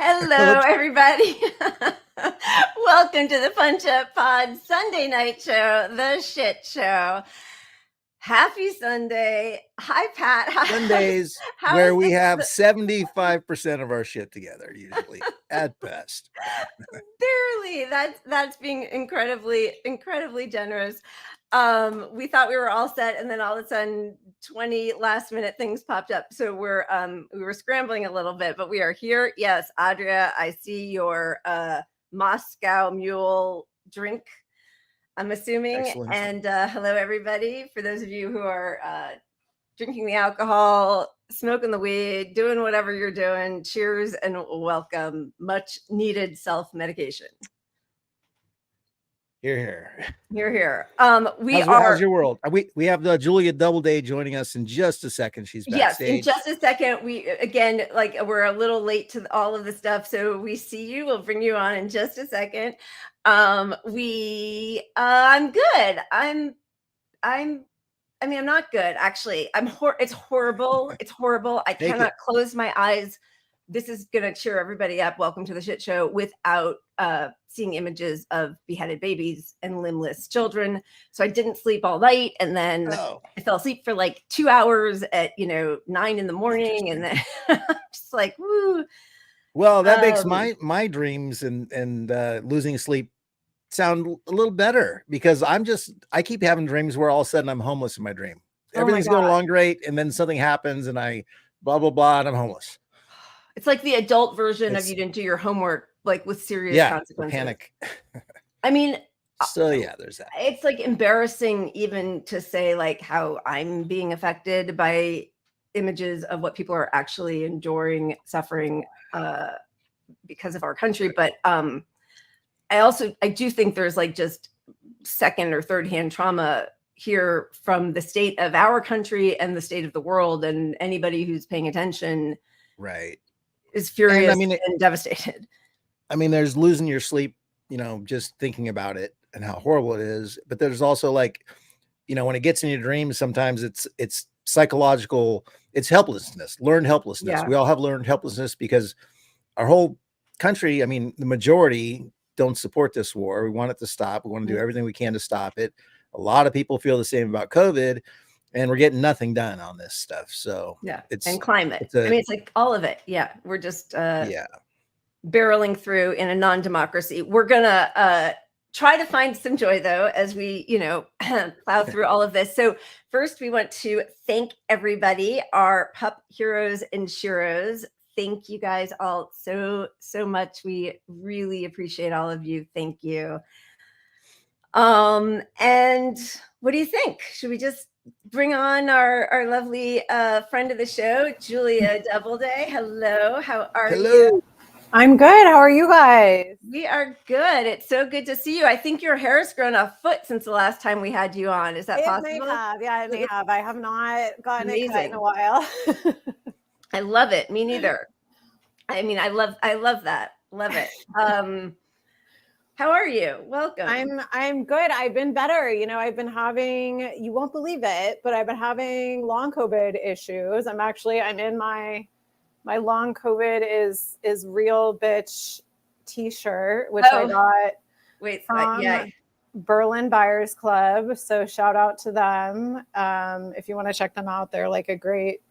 Hello, everybody. Welcome to the Punch Up Pod Sunday night show, the shit show. Happy Sunday. Hi, Pat. Sundays where we have 75% of our shit together, usually at best. Barely. That's being incredibly generous. We thought we were all set, and then all of a sudden 20 last minute things popped up. So we were scrambling a little bit, but we are here. Yes, Adria, I see your Moscow Mule drink, I'm assuming. Excellent. And hello, everybody. For those of you who are drinking the alcohol, smoking the weed, doing whatever you're doing, cheers and welcome. Much needed self-medication. Here. How's your world? We have the Julia Doubleday joining us in just a second. She's backstage. Yes, in just a second. We're a little late to all of the stuff, so we see you. We'll bring you on in just a second. I'm good. I'm not good, actually. It's horrible. It's horrible. I cannot close my eyes. This is going to cheer everybody up. Welcome to the shit show without seeing images of beheaded babies and limbless children. So I didn't sleep all night. And then I fell asleep for like 2 hours at, 9 in the morning. And then just like, woo. Well, that makes my dreams and losing sleep sound a little better, because I keep having dreams where all of a sudden I'm homeless in my dream. Everything's going along great, and then something happens and I blah blah blah and I'm homeless. It's like the adult version of you didn't do your homework, like with serious consequences. Panic. I mean, so yeah, there's that. It's like embarrassing even to say like how I'm being affected by images of what people are actually enduring, suffering because of our country. But I do think there's like just second or third hand trauma here from the state of our country and the state of the world, and anybody who's paying attention is furious and devastated. I mean, there's losing your sleep, just thinking about it and how horrible it is. But there's also like, when it gets in your dreams, sometimes it's psychological, it's helplessness, learned helplessness. Yeah. We all have learned helplessness because our whole country, the majority don't support this war. We want it to stop. We want to do everything we can to stop it. A lot of people feel the same about COVID, and we're getting nothing done on this stuff. So and climate. It's like all of it. Yeah. We're just barreling through in a non-democracy. We're gonna try to find some joy though, as we, plow through all of this. So first we want to thank everybody, our pup heroes and sheroes. Thank you guys all so much. We really appreciate all of you. Thank you. And what do you think? Should we just bring on our lovely friend of the show, Julia Doubleday? Hello, how are you? I'm good. How are you guys? We are good. It's so good to see you. I think your hair has grown a foot since the last time we had you on. Is that possible? It may have. Yeah, it may have. I have not gotten it cut in a while. I love it. Me neither. I love that. Love it. How are you? Welcome. I'm good. I've been better. I've been having, you won't believe it, but I've been having long COVID issues. I'm in my long COVID is real bitch t-shirt, which I got from Berlin Buyers Club. So shout out to them. If you want to check them out, they're like a great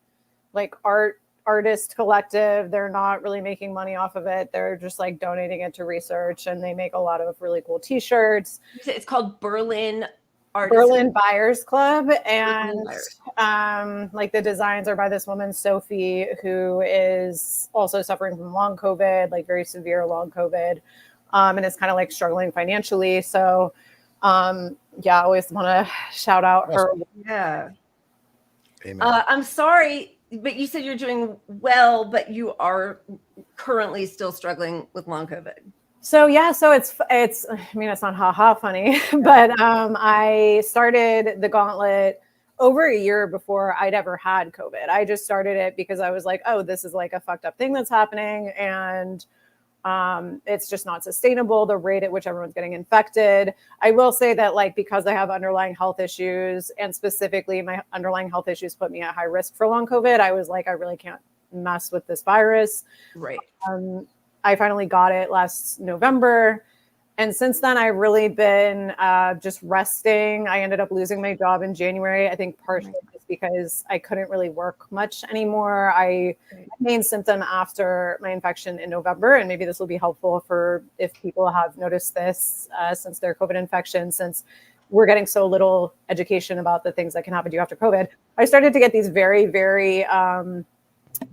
artist collective. They're not really making money off of it. They're just like donating it to research, and they make a lot of really cool t-shirts. It's called Berlin Buyers Club, and the designs are by this woman Sophie, who is also suffering from long COVID, like very severe long COVID, and is kind of like struggling financially. So I always want to shout out her. Yeah. Amen. I'm sorry, but you said you're doing well, but you are currently still struggling with long COVID. So it's not haha funny, but I started the gauntlet over a year before I'd ever had COVID. I just started it because I was like, oh, this is like a fucked up thing that's happening, and it's just not sustainable, the rate at which everyone's getting infected. I will say that because I have underlying health issues, and specifically my underlying health issues put me at high risk for long COVID, I was like, I really can't mess with this virus. Right. I finally got it last November. And since then, I've really been just resting. I ended up losing my job in January, I think partially just because I couldn't really work much anymore. My main symptom after my infection in November, and maybe this will be helpful for if people have noticed this since their COVID infection, since we're getting so little education about the things that can happen to you after COVID, I started to get these very, very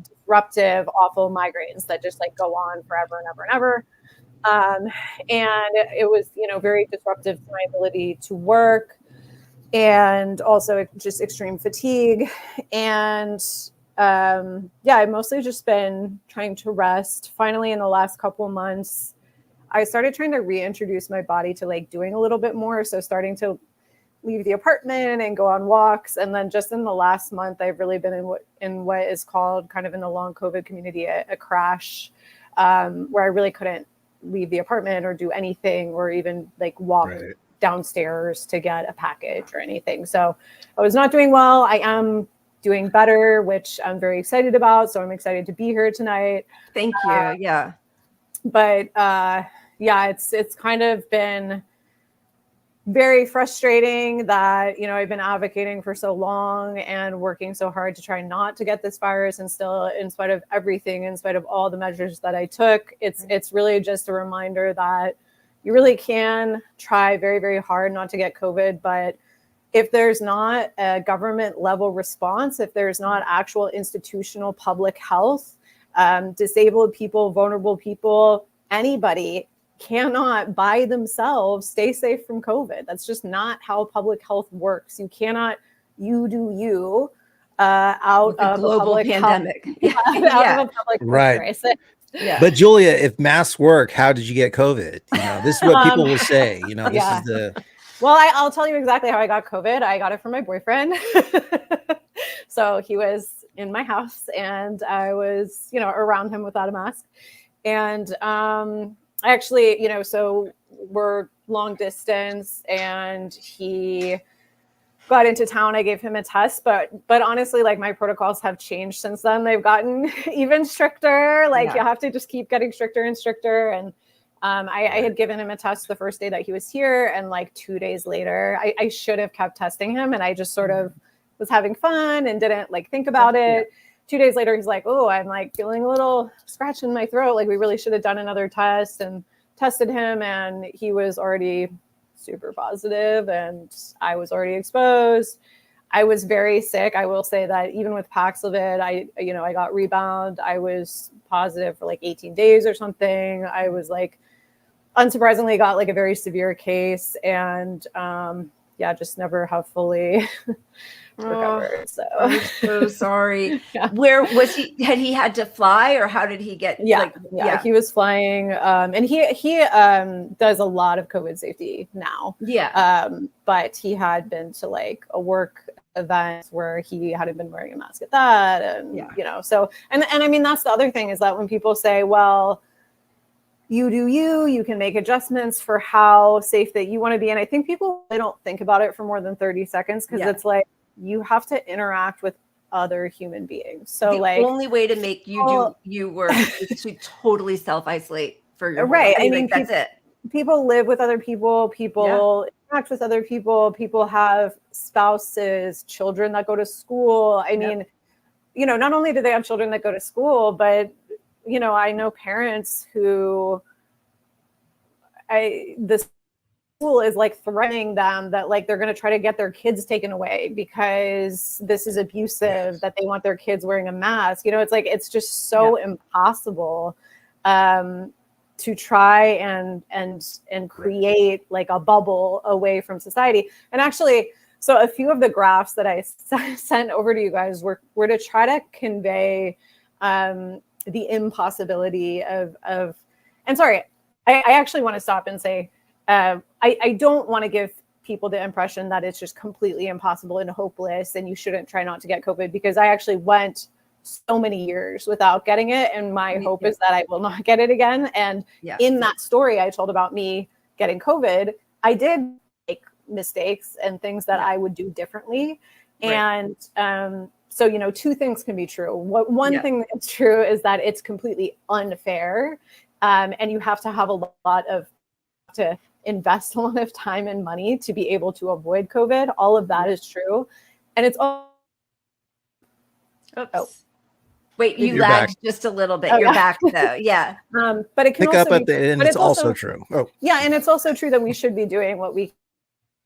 disruptive, awful migraines that just like go on forever and ever and ever. And it was, very disruptive to my ability to work, and also just extreme fatigue. And I've mostly just been trying to rest. Finally, in the last couple of months, I started trying to reintroduce my body to like doing a little bit more. So starting to leave the apartment and go on walks. And then just in the last month, I've really been in what is called kind of in the long COVID community, a crash, where I really couldn't leave the apartment or do anything or even like walk downstairs to get a package or anything. So I was not doing well. I am doing better, which I'm very excited about. So I'm excited to be here tonight. Thank you. Yeah. But it's kind of been very frustrating that, I've been advocating for so long and working so hard to try not to get this virus, and still, in spite of everything, in spite of all the measures that I took, it's really just a reminder that you really can try very, very hard not to get COVID. But if there's not a government level response, if there's not actual institutional public health, disabled people, vulnerable people, anybody cannot by themselves stay safe from COVID. That's just not how public health works. You cannot you out With a of global a public pandemic. out of a public health crisis. Yeah. But Julia, if masks work, how did you get COVID? This is what people will say. This is the. Well, I'll tell you exactly how I got COVID. I got it from my boyfriend. So he was in my house, and I was, around him without a mask. And actually, so we're long distance, and he got into town. I gave him a test, but honestly, like, my protocols have changed since then. They've gotten even stricter. Like, you have to just keep getting stricter and stricter. And I had given him a test the first day that he was here, and like 2 days later, I should have kept testing him, and I just sort of was having fun and didn't like think about it. 2 days later, he's like, "Oh, I'm like feeling a little scratch in my throat. Like, we really should have done another test," and tested him, and he was already super positive, and I was already exposed. I was very sick. I will say that even with Paxlovid, I got rebound. I was positive for like 18 days or something. I was like, unsurprisingly, got like a very severe case, and just never have fully recovered. So I'm so sorry. Yeah. Where was he? Had he had to fly, or how did he get? He was flying, and he does a lot of COVID safety now. But he had been to like a work event where he hadn't been wearing a mask at that, and so and I mean, that's the other thing, is that when people say, well, you can make adjustments for how safe that you want to be, and I think people, they don't think about it for more than 30 seconds, because it's like, you have to interact with other human beings. So the only way to make you work is to totally self-isolate for your right. I mean, that's it. People live with other people. People interact with other people. People have spouses, children that go to school. I mean, not only do they have children that go to school, but I know parents who the school is like threatening them that like they're going to try to get their kids taken away because this is abusive, that they want their kids wearing a mask. It's like, it's just so impossible to try and create like a bubble away from society. And actually, so a few of the graphs that I sent over to you guys were to try to convey the impossibility of and sorry, I actually want to stop and say, I don't want to give people the impression that it's just completely impossible and hopeless and you shouldn't try not to get COVID, because I actually went so many years without getting it. And my hope is that I will not get it again. And in that story I told about me getting COVID, I did make mistakes and things that I would do differently. And so, two things can be true. One thing that's true is that it's completely unfair And you have to have a lot of to invest a lot of time and money to be able to avoid COVID. All of that is true. And it's all. Oops. Oh. Wait, you You're lagged back. just a little bit. Oh, You're yeah. back though. Yeah. But it can Pick also up at be, the end. but It's also true. Oh, yeah. And it's also true that we should be doing what we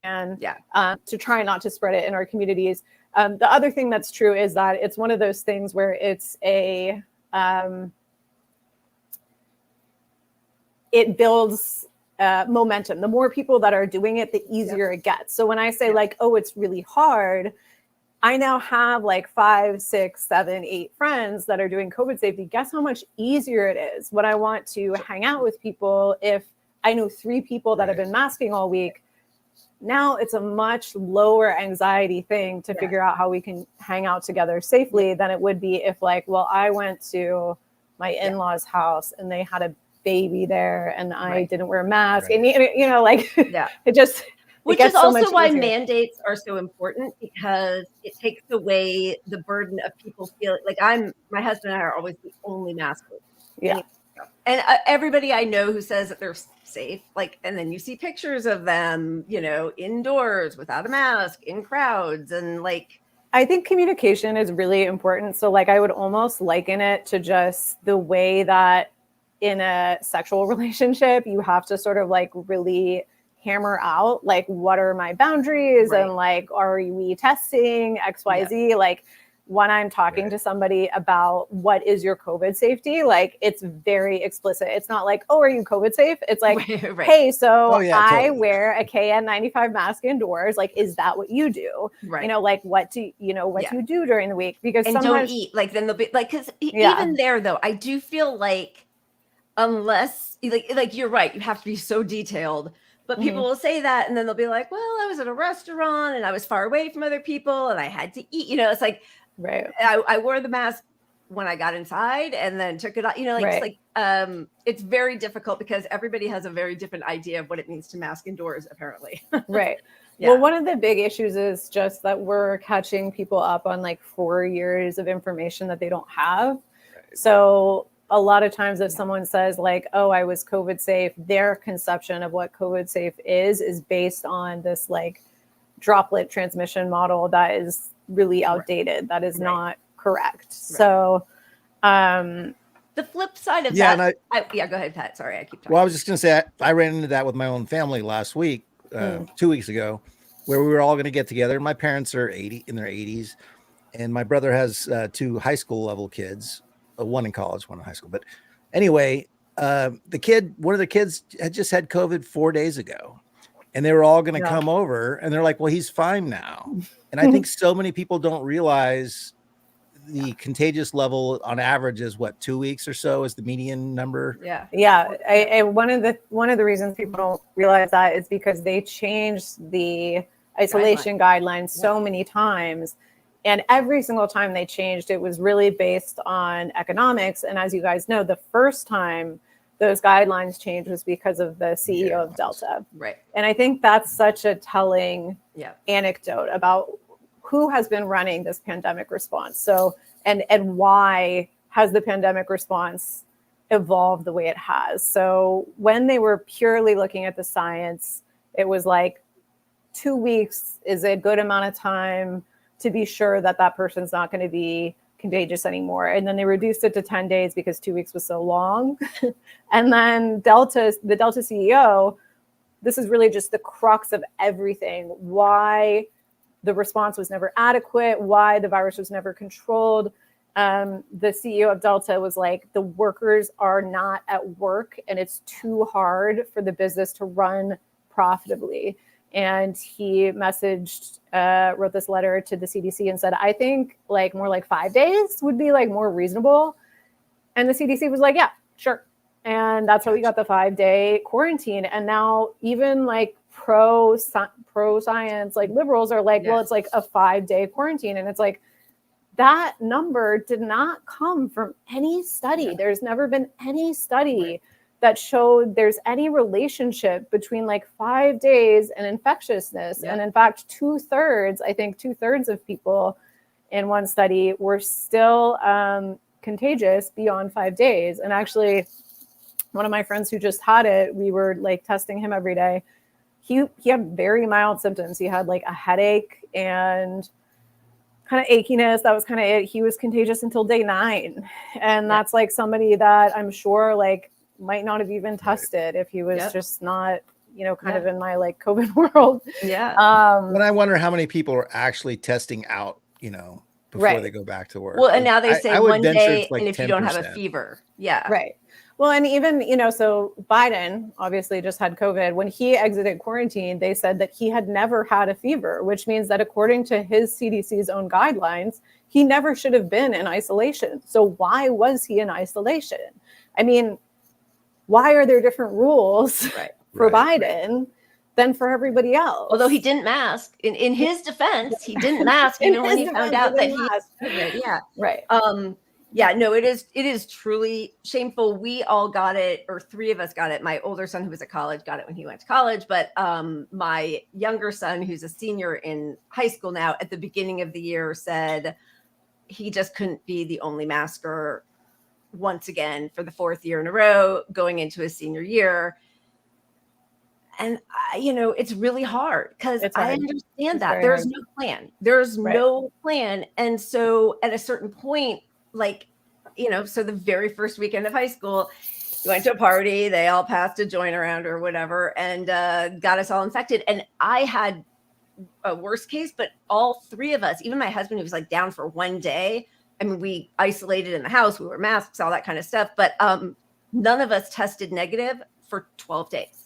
can to try not to spread it in our communities. The other thing that's true is that it's one of those things where it's a, it builds momentum. The more people that are doing it, the easier it gets. So when I say like, oh, it's really hard, I now have like 5, 6, 7, 8 friends that are doing COVID safety. Guess how much easier it is when I want to hang out with people. If I know 3 people that have been masking all week, now it's a much lower anxiety thing to figure out how we can hang out together safely than it would be if like, well, I went to my in-laws' house and they had a baby there and I didn't wear a mask. And, you know, like it just... Which is also why mandates are so important, because it takes away the burden of people feeling like my husband and I are always the only maskers. Yeah. And everybody I know who says that they're safe, like, and then you see pictures of them, you know, indoors without a mask in crowds. And like, I think communication is really important. So like, I would almost liken it to just the way that in a sexual relationship, you have to sort of like really hammer out like, what are my boundaries and like, are we testing XYZ? Like when I'm talking to somebody about what is your COVID safety, like it's very explicit. It's not like, oh, are you COVID safe? It's like, hey, so I wear a KN95 mask indoors. Like, is that what you do? You know, like what do you do during the week? Because and sometimes don't eat. Like then they'll be like, because even there though, I do feel like unless like you're right, you have to be so detailed. But people will say that, and then they'll be like, well, I was at a restaurant and I was far away from other people and I had to eat. You know, it's like, I wore the mask when I got inside and then took it off. You know, like, it's like, it's very difficult because everybody has a very different idea of what it means to mask indoors, apparently. Well, one of the big issues is just that we're catching people up on like 4 years of information that they don't have. So a lot of times if someone says like, oh, I was COVID safe, their conception of what COVID safe is based on this like droplet transmission model that is really outdated. That is not correct. So the flip side of that. And go ahead, Pat. Sorry, I keep talking. Well, I was just going to say, I ran into that with my own family last week, 2 weeks ago, where we were all going to get together. My parents are in their 80s, and my brother has 2 high school level kids. One in college, one in high school. But anyway, one of the kids had just had COVID 4 days ago, and they were all going to come over, and they're like, well, he's fine now. And I think so many people don't realize the contagious level on average is what, 2 weeks or so is the median number. One of the reasons people don't realize that is because they changed the isolation guidelines so many times. And every single time they changed, it was really based on economics. And as you guys know, the first time those guidelines changed was because of the CEO of Delta. And I think that's such a telling anecdote about who has been running this pandemic response. So, and why has the pandemic response evolved the way it has? So when they were purely looking at the science, it was like 2 weeks is a good amount of time to be sure that that person's not going to be contagious anymore. And then they reduced it to 10 days because 2 weeks was so long. And then the Delta CEO, this is really just the crux of everything. Why the response was never adequate, why the virus was never controlled. The CEO of Delta was like, the workers are not at work and it's too hard for the business to run profitably. And he wrote this letter to the CDC and said, I think like more like 5 days would be like more reasonable. And the CDC was like, yeah, sure. And that's how we got the 5-day quarantine. And now even like pro science, like liberals are like, well, it's like a 5-day quarantine. And it's like, that number did not come from any study. There's never been any study that showed there's any relationship between like 5 days and infectiousness. And in fact, 2/3 of people in one study were still contagious beyond 5 days. And actually, one of my friends who just had it, we were like testing him every day. He had very mild symptoms. He had like a headache and kind of achiness. That was kind of it. He was contagious until day 9. And that's like somebody that I'm sure like might not have even tested if he was just not, you know, kind of in my like COVID world. Yeah. But I wonder how many people are actually testing out, you know, before they go back to work. Well, and now they say I would one venture day, it's like and if 10%. you don't have a fever. Yeah. Right. Well, and even, you know, so Biden obviously just had COVID. When he exited quarantine, they said that he had never had a fever, which means that according to his CDC's own guidelines, he never should have been in isolation. So why was he in isolation? I mean, why are there different rules for Biden than for everybody else? Although he didn't mask. In his defense, he didn't mask even when he found out that he had COVID. Yeah. Right. Yeah, no, it is truly shameful. We all got it, or 3 of us got it. My older son, who was at college, got it when he went to college. But my younger son, who's a senior in high school now, at the beginning of the year said he just couldn't be the only masker once again for the 4th year in a row going into his senior year. And you know, it's really hard because I understand that there's no plan. There's no plan. And so at a certain point, like, you know, so the very first weekend of high school, we went to a party, they all passed a joint around or whatever, and got us all infected. And I had a worst case, but all 3 of us, even my husband, who was like down for one day, I mean, we isolated in the house, we wore masks, all that kind of stuff, but none of us tested negative for 12 days.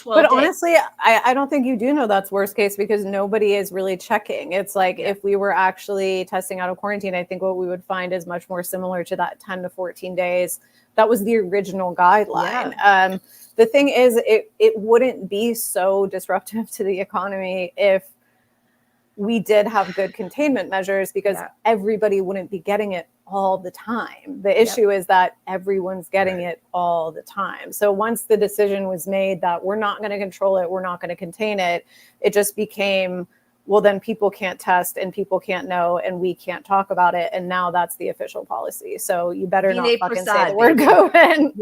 But honestly, I don't think you do know that's worst case because nobody is really checking. It's like if we were actually testing out of quarantine, I think what we would find is much more similar to that 10 to 14 days. That was the original guideline. Yeah. The thing is, it wouldn't be so disruptive to the economy if we did have good containment measures because everybody wouldn't be getting it all the time. The issue is that everyone's getting it all the time. So once the decision was made that we're not going to control it, we're not going to contain it, it just became, well, then people can't test and people can't know and we can't talk about it. And now that's the official policy. So you better not fucking say the word COVID.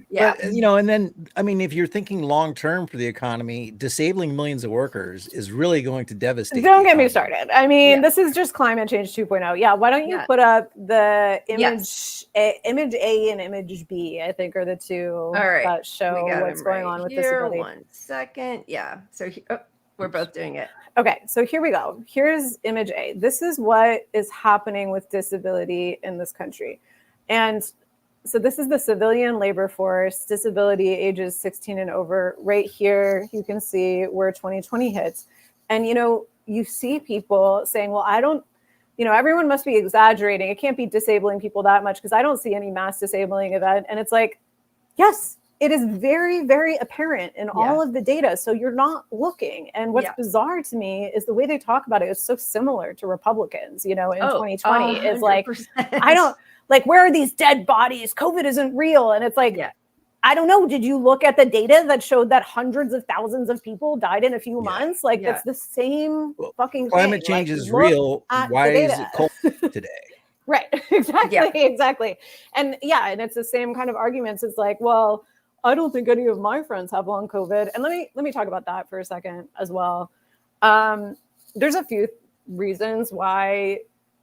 Yeah. But, you know, and then, I mean, if you're thinking long term for the economy, disabling millions of workers is really going to devastate. Don't get me started. I mean, this is just climate change 2.0. Yeah. Why don't you put up the image, image A and image B, I think are the 2 that show what's going on with disability. 1 second. Yeah. So we're both doing it. Okay, so here we go. Here's image A. This is what is happening with disability in this country. And so this is the civilian labor force, disability ages 16 and over. Right here, you can see where 2020 hits. And, you know, you see people saying, well, I don't, you know, everyone must be exaggerating. It can't be disabling people that much because I don't see any mass disabling event. And it's like, yes, it is very, very apparent in all of the data. So you're not looking. And what's bizarre to me is the way they talk about it is so similar to Republicans, you know, in 2020. It's like, I don't, like, where are these dead bodies? COVID isn't real. And it's like, I don't know. Did you look at the data that showed that hundreds of thousands of people died in a few months? Like, that's the same fucking climate thing. change is real. Why is it cold today? Right. Exactly. And and it's the same kind of arguments. It's like, well, I don't think any of my friends have long COVID. And let me talk about that for a second as well. There's a few reasons why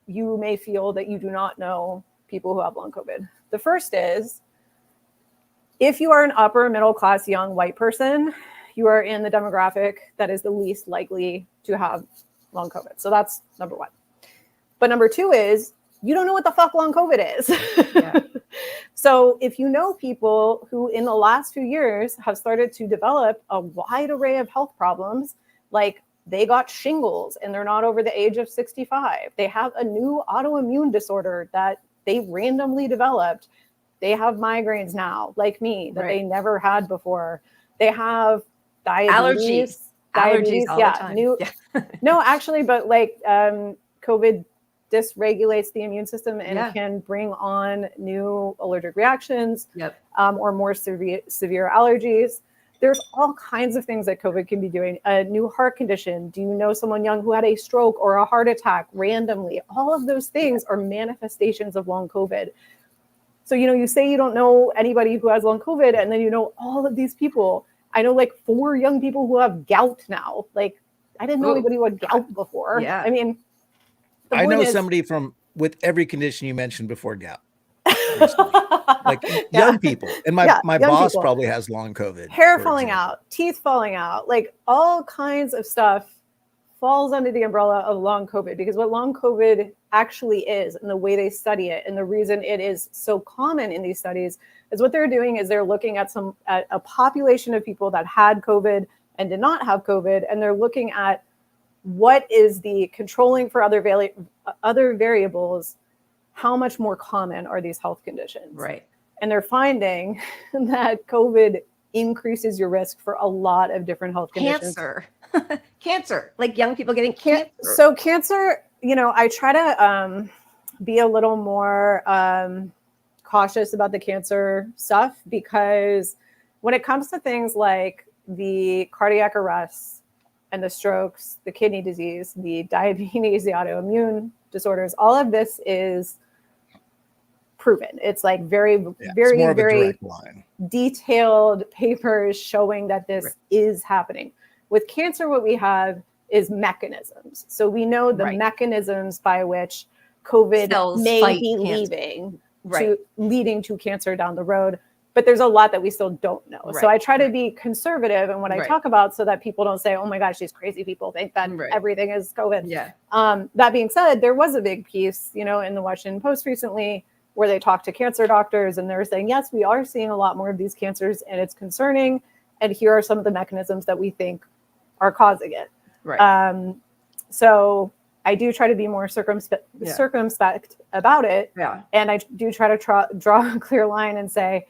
you may feel that you do not know people who have long COVID. The first is if you are an upper middle class young white person, you are in the demographic that is the least likely to have long COVID. So that's number 1. But number 2 is you don't know what the fuck long COVID is. So if you know people who in the last few years have started to develop a wide array of health problems, like they got shingles and they're not over the age of 65. They have a new autoimmune disorder that they randomly developed. They have migraines now, like me, that they never had before. They have diabetes. Allergies all the time. No, actually, but like COVID dysregulates the immune system and can bring on new allergic reactions or more severe allergies. There's all kinds of things that COVID can be doing. A new heart condition. Do you know someone young who had a stroke or a heart attack randomly? All of those things are manifestations of long COVID. So, you say you don't know anybody who has long COVID, and then you know all of these people. I know like 4 young people who have gout now. Like, I didn't know anybody who had gout before. Yeah. I mean, I know somebody with every condition you mentioned before gout. Like young people. And my boss people. probably has long COVID. Hair falling out, teeth falling out, like all kinds of stuff falls under the umbrella of long COVID, because what long COVID actually is, and the way they study it, and the reason it is so common in these studies, is what they're doing is they're looking at a population of people that had COVID and did not have COVID, and they're looking at what is the controlling for other variables, how much more common are these health conditions. Right. And they're finding that COVID increases your risk for a lot of different health conditions. Cancer, like young people getting cancer. So cancer, I try to be a little more cautious about the cancer stuff, because when it comes to things like the cardiac arrests and the strokes, the kidney disease, the diabetes, the autoimmune disorders, all of this is proven. It's like very detailed papers showing that this is happening. With cancer, what we have is mechanisms. So we know the mechanisms by which COVID cells may be leading to cancer down the road. But there's a lot that we still don't know. So I try to be conservative in what I talk about, so that people don't say, oh my gosh, these crazy people think that everything is COVID. Yeah. That being said, there was a big piece, in the Washington Post recently where they talked to cancer doctors, and they're saying, yes, we are seeing a lot more of these cancers, and it's concerning. And here are some of the mechanisms that we think are causing it. Right. So I do try to be more circumspect about it. Yeah. And I do try to draw a clear line and say,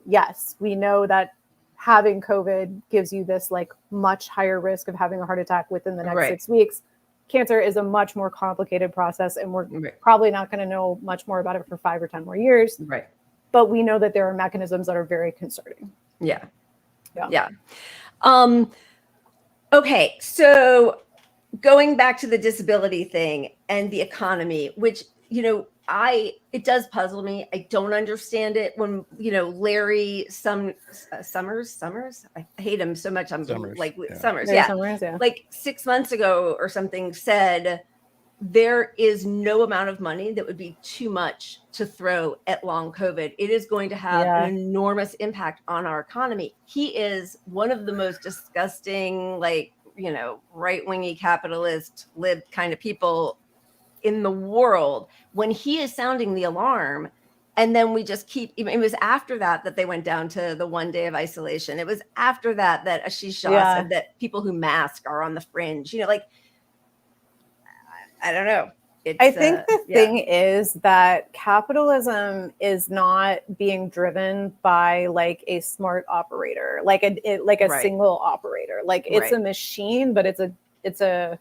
yes, we know that having COVID gives you this like much higher risk of having a heart attack within the next 6 weeks. Cancer is a much more complicated process, and we're probably not going to know much more about it for 5 or 10 more years. Right. But we know that there are mechanisms that are very concerning. Yeah. Okay. So going back to the disability thing and the economy, which, it does puzzle me. I don't understand it when, Larry Summers, I hate him so much. I'm Summers. Summers. Yeah. Summers, yeah. Like 6 months ago or something said, there is no amount of money that would be too much to throw at long COVID. It is going to have an enormous impact on our economy. He is one of the most disgusting, right-wingy capitalist lib kind of people in the world, when he is sounding the alarm. And then we just it was after that they went down to the 1 day of isolation. It was after that Ashish Shah said that people who mask are on the fringe, I don't know. I think the thing is that capitalism is not being driven by like a smart operator, like a single operator. Like it's a machine, but it's a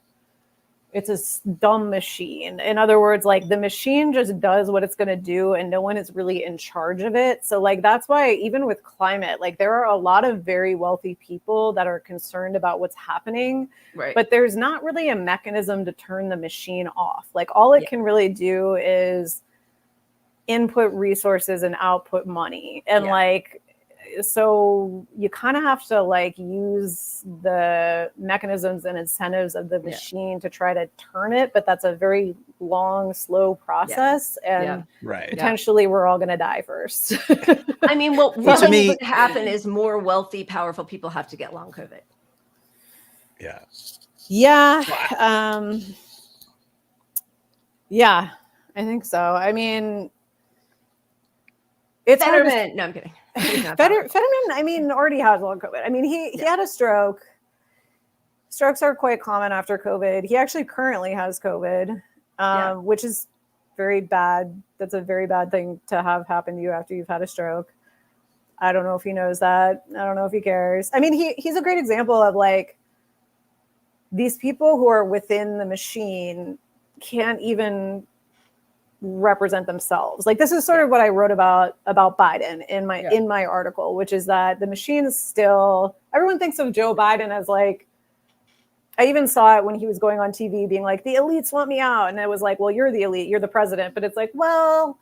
dumb machine. In other words, like the machine just does what it's going to do, and no one is really in charge of it. So like, that's why even with climate, like there are a lot of very wealthy people that are concerned about what's happening, but there's not really a mechanism to turn the machine off. Like all it can really do is input resources and output money. And so you kind of have to like use the mechanisms and incentives of the machine to try to turn it, but that's a very long, slow process, and potentially we're all going to die first. I mean, what would happen is more wealthy, powerful people have to get long COVID. Yeah, I think so. I mean, it's Fetterman. No, I'm kidding. Fetterman, I mean, already has long COVID. I mean, he had a stroke. Strokes are quite common after COVID. He actually currently has COVID, which is very bad. That's a very bad thing to have happen to you after you've had a stroke. I don't know if he knows that. I don't know if he cares. I mean, he's a great example of like these people who are within the machine can't even represent themselves. Like this is sort of what I wrote about Biden in my article, which is that the machine is still, everyone thinks of Joe Biden as like, I even saw it when he was going on TV being like, the elites want me out. And it was like, well, you're the elite, you're the president. But it's like, well,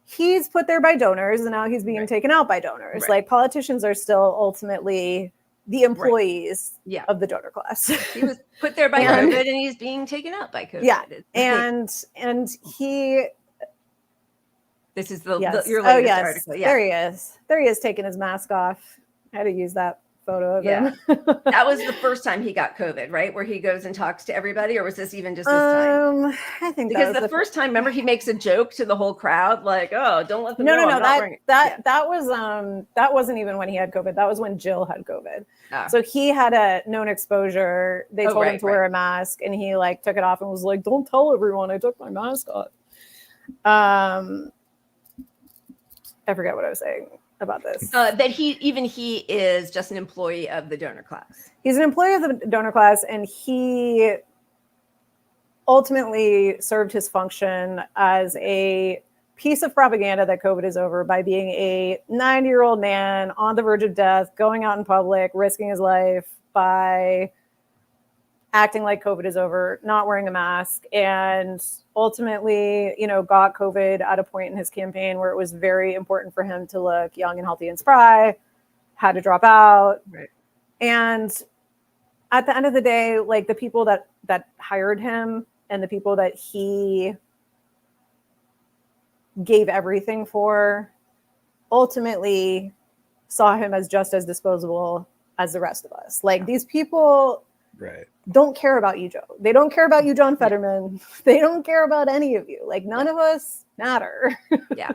he's put there by donors, and now he's being taken out by donors. Right. Like politicians are still ultimately the employees of the donor class. He was put there by COVID, and he's being taken out by COVID. Yeah, and he. This is your latest article. Yeah. There he is. There he is taking his mask off. I had to use that photo of him. That was the first time he got COVID, right? Where he goes and talks to everybody, or was this even just this time? I think because the first time, remember, he makes a joke to the whole crowd, like, "Oh, don't let them know." No. That wasn't even when he had COVID. That was when Jill had COVID. So he had a known exposure. They told him to wear a mask, and he like took it off and was like, "Don't tell everyone I took my mask off." I forget what I was saying about this. That he is just an employee of the donor class. He's an employee of the donor class, and he ultimately served his function as a piece of propaganda that COVID is over by being a 90-year-old man on the verge of death, going out in public, risking his life by acting like COVID is over, not wearing a mask, and ultimately, got COVID at a point in his campaign where it was very important for him to look young and healthy and spry, had to drop out. Right. And at the end of the day, like the people that hired him and the people that he gave everything for ultimately saw him as just as disposable as the rest of us. Like these people don't care about you, Joe. They don't care about you, John Fetterman. They don't care about any of you. Like none of us matter. Yeah.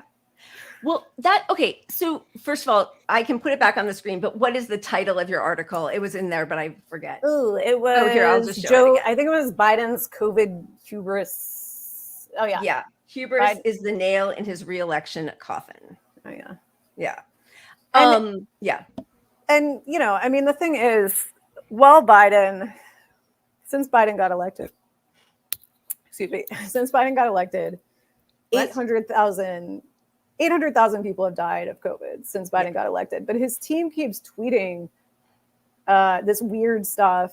Well, okay. So first of all, I can put it back on the screen, but what is the title of your article? It was in there, but I forget. Oh, it was here, I'll just show Joe. it I think it was Biden's COVID hubris. Oh yeah. Yeah. Hubris is the nail in his reelection coffin. Oh yeah. Yeah. Yeah. And I mean, the thing is, since Biden got elected, 800,000 people have died of COVID since Biden got elected. But his team keeps tweeting this weird stuff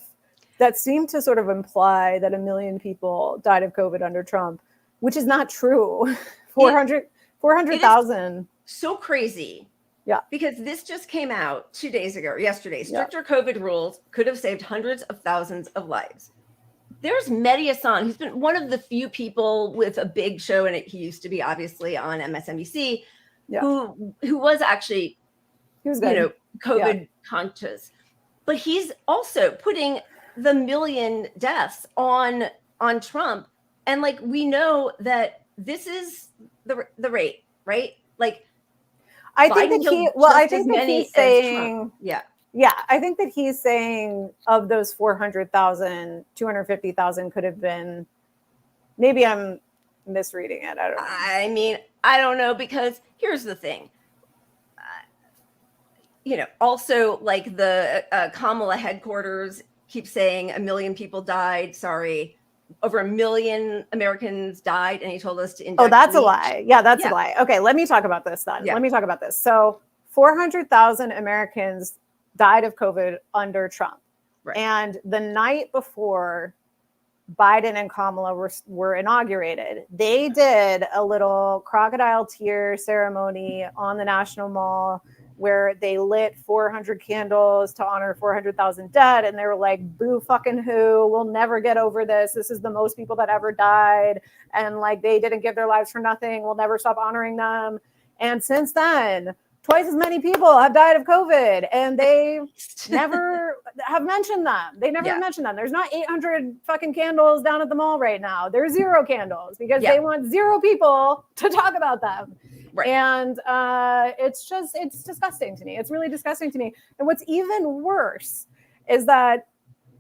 that seemed to sort of imply that 1 million people died of COVID under Trump, which is not true. 400,000. So crazy. Yeah. Because this just came out 2 days ago, or yesterday. Stricter COVID rules could have saved hundreds of thousands of lives. There's Mehdi Hasan. He's been one of the few people with a big show, and he used to be obviously on MSNBC, who was actually, COVID conscious. But he's also putting the 1 million deaths on Trump. And like, we know that this is the rate, right? Like, I think that he's saying, I think that he's saying of those 400,000, 250,000 could have been, maybe I'm misreading it. I don't know. I mean, I don't know, because here's the thing. Also like the Kamala headquarters keeps saying 1 million people died. Sorry. Over 1 million Americans died, and he told us to inject. Oh, that's a lie. Yeah, that's a lie. Okay, let me talk about this then. Let me talk about this. So 400,000 Americans died of COVID under Trump. Right. And the night before Biden and Kamala were inaugurated, they did a little crocodile tear ceremony on the National Mall where they lit 400 candles to honor 400,000 dead. And they were like, boo fucking who, we'll never get over this. This is the most people that ever died. And like, they didn't give their lives for nothing. We'll never stop honoring them. And since then, twice as many people have died of COVID, and they never have mentioned them. They never have mentioned them. There's not 800 fucking candles down at the mall right now. There's 0 candles because they want 0 people to talk about them. Right. And it's disgusting to me. It's really disgusting to me. And what's even worse is that,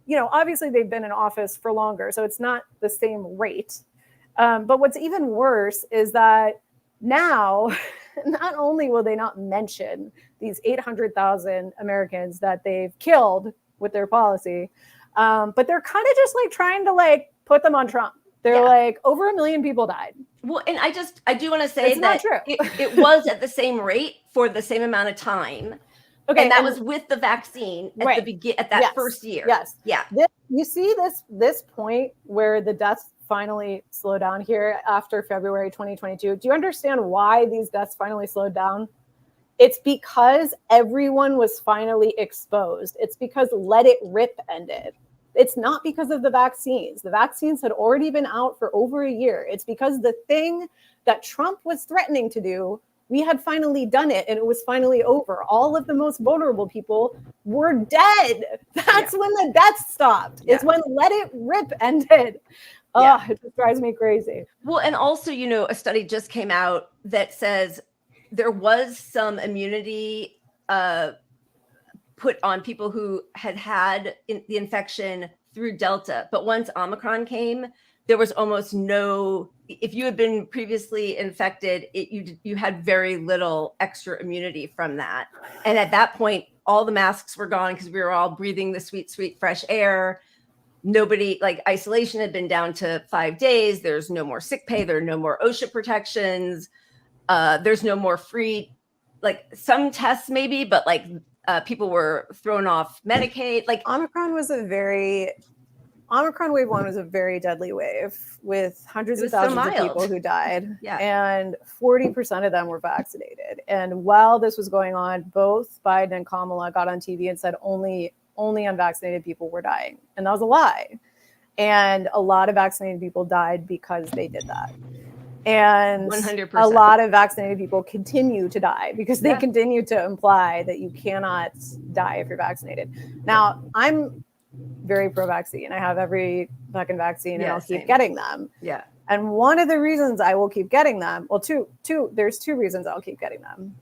obviously they've been in office for longer, so it's not the same rate. But what's even worse is that now, not only will they not mention these 800,000 Americans that they've killed with their policy, but they're kind of just like trying to like put them on Trump. They're like, over 1 million people died. Well, and I do want to say it's that not true. it was at the same rate for the same amount of time. Okay, and that was with the vaccine at the at that first year. Yes. Yeah. You see this point where the deaths finally slow down here after February 2022. Do you understand why these deaths finally slowed down? It's because everyone was finally exposed. It's because let it rip ended. It's not because of the vaccines. The vaccines had already been out for over a year. It's because the thing that Trump was threatening to do, we had finally done it and it was finally over. All of the most vulnerable people were dead. That's when the deaths stopped. It's when let it rip ended. Oh, it just drives me crazy. Well, and also, you know, a study just came out that says there was some immunity put on people who had the infection through Delta. But once Omicron came, there was almost no, if you had been previously infected, you had very little extra immunity from that. And at that point, all the masks were gone because we were all breathing the sweet, sweet, fresh air. Nobody, like, isolation had been down to 5 days. There's no more sick pay. There are no more OSHA protections. There's no more free, like, some tests maybe, but like people were thrown off Medicaid. Like Omicron wave 1 was a very deadly wave with hundreds of thousands of people who died. And 40% of them were vaccinated. And while this was going on, both Biden and Kamala got on TV and said only unvaccinated people were dying. And that was a lie. And a lot of vaccinated people died because they did that. And 100%. A lot of vaccinated people continue to die because they continue to imply that you cannot die if you're vaccinated. Now, I'm very pro-vaccine. I have every fucking vaccine and I'll keep getting them. Yeah. And one of the reasons I will keep getting them, well, there's two reasons I'll keep getting them.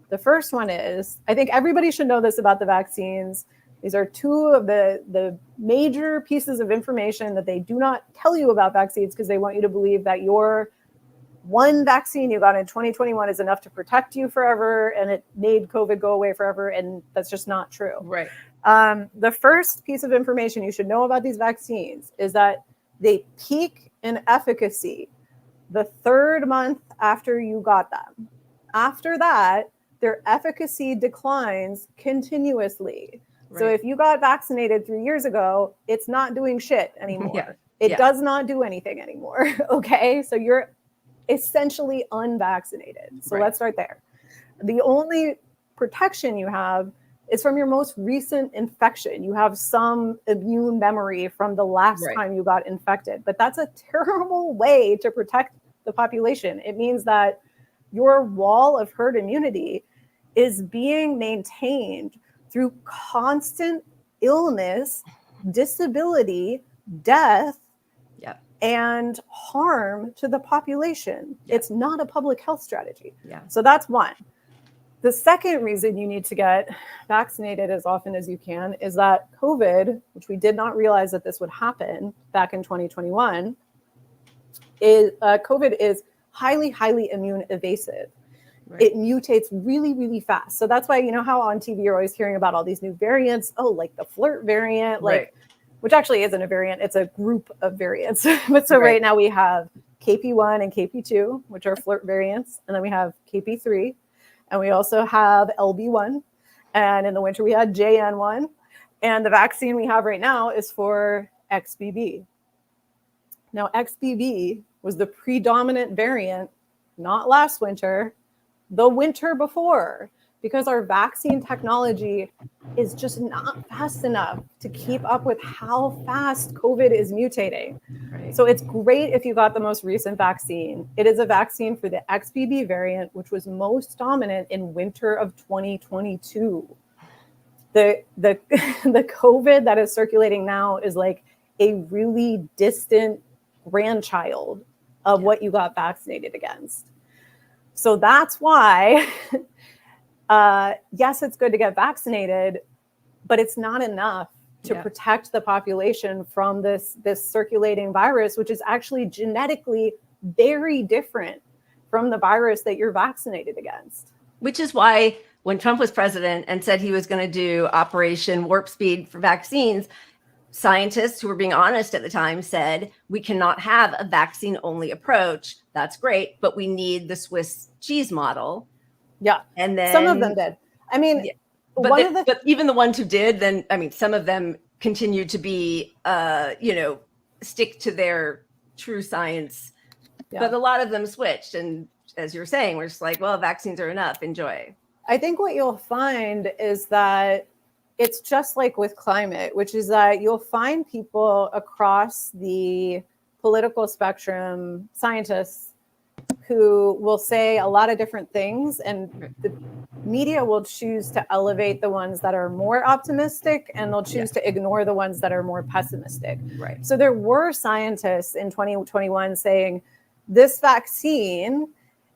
The first one is, I think everybody should know this about the vaccines. These are two of the major pieces of information that they do not tell you about vaccines because they want you to believe that your one vaccine you got in 2021 is enough to protect you forever and it made COVID go away forever. And that's just not true. Right. The first piece of information you should know about these vaccines is that they peak in efficacy the 3rd month after you got them. After that, their efficacy declines continuously. Right. So if you got vaccinated 3 years ago, it's not doing shit anymore. It does not do anything anymore. Okay. So you're essentially unvaccinated. So let's start there. The only protection you have is from your most recent infection. You have some immune memory from the last time you got infected, but that's a terrible way to protect the population. It means that your wall of herd immunity is being maintained through constant illness, disability, death, and harm to the population. It's not a public health strategy. So that's one. The second reason you need to get vaccinated as often as you can is that COVID, which we did not realize that this would happen back in 2021, COVID is highly, highly immune evasive. It mutates really, really fast. So that's why, you know how on TV you're always hearing about all these new variants? Oh, like the flirt variant, which actually isn't a variant. It's a group of variants. But so right now we have KP1 and KP2, which are flirt variants. And then we have KP3. And we also have LB1. And in the winter, we had JN1. And the vaccine we have right now is for XBB. Now, XBB was the predominant variant, not last winter, the winter before, because our vaccine technology is just not fast enough to keep up with how fast COVID is mutating. So it's great if you got the most recent vaccine. It is a vaccine for the XBB variant, which was most dominant in winter of 2022. The COVID that is circulating now is like a really distant grandchild of what you got vaccinated against. So that's why yes, it's good to get vaccinated, but it's not enough to protect the population from this circulating virus, which is actually genetically very different from the virus that you're vaccinated against. Which is why when Trump was president and said he was going to do Operation Warp Speed for vaccines, scientists who were being honest at the time said, we cannot have a vaccine-only approach. That's great, but we need the Swiss cheese model. Yeah, and then some of them did. I mean, but even the ones who did, then I mean, some of them continued to be, stick to their true science. Yeah. But a lot of them switched. And as you're saying, we're just like, well, vaccines are enough. Enjoy. I think what you'll find is that it's just like with climate, which is that you'll find people across the political spectrum, scientists, who will say a lot of different things, and the media will choose to elevate the ones that are more optimistic, and they'll choose to ignore the ones that are more pessimistic. Right. So there were scientists in 2021 saying this vaccine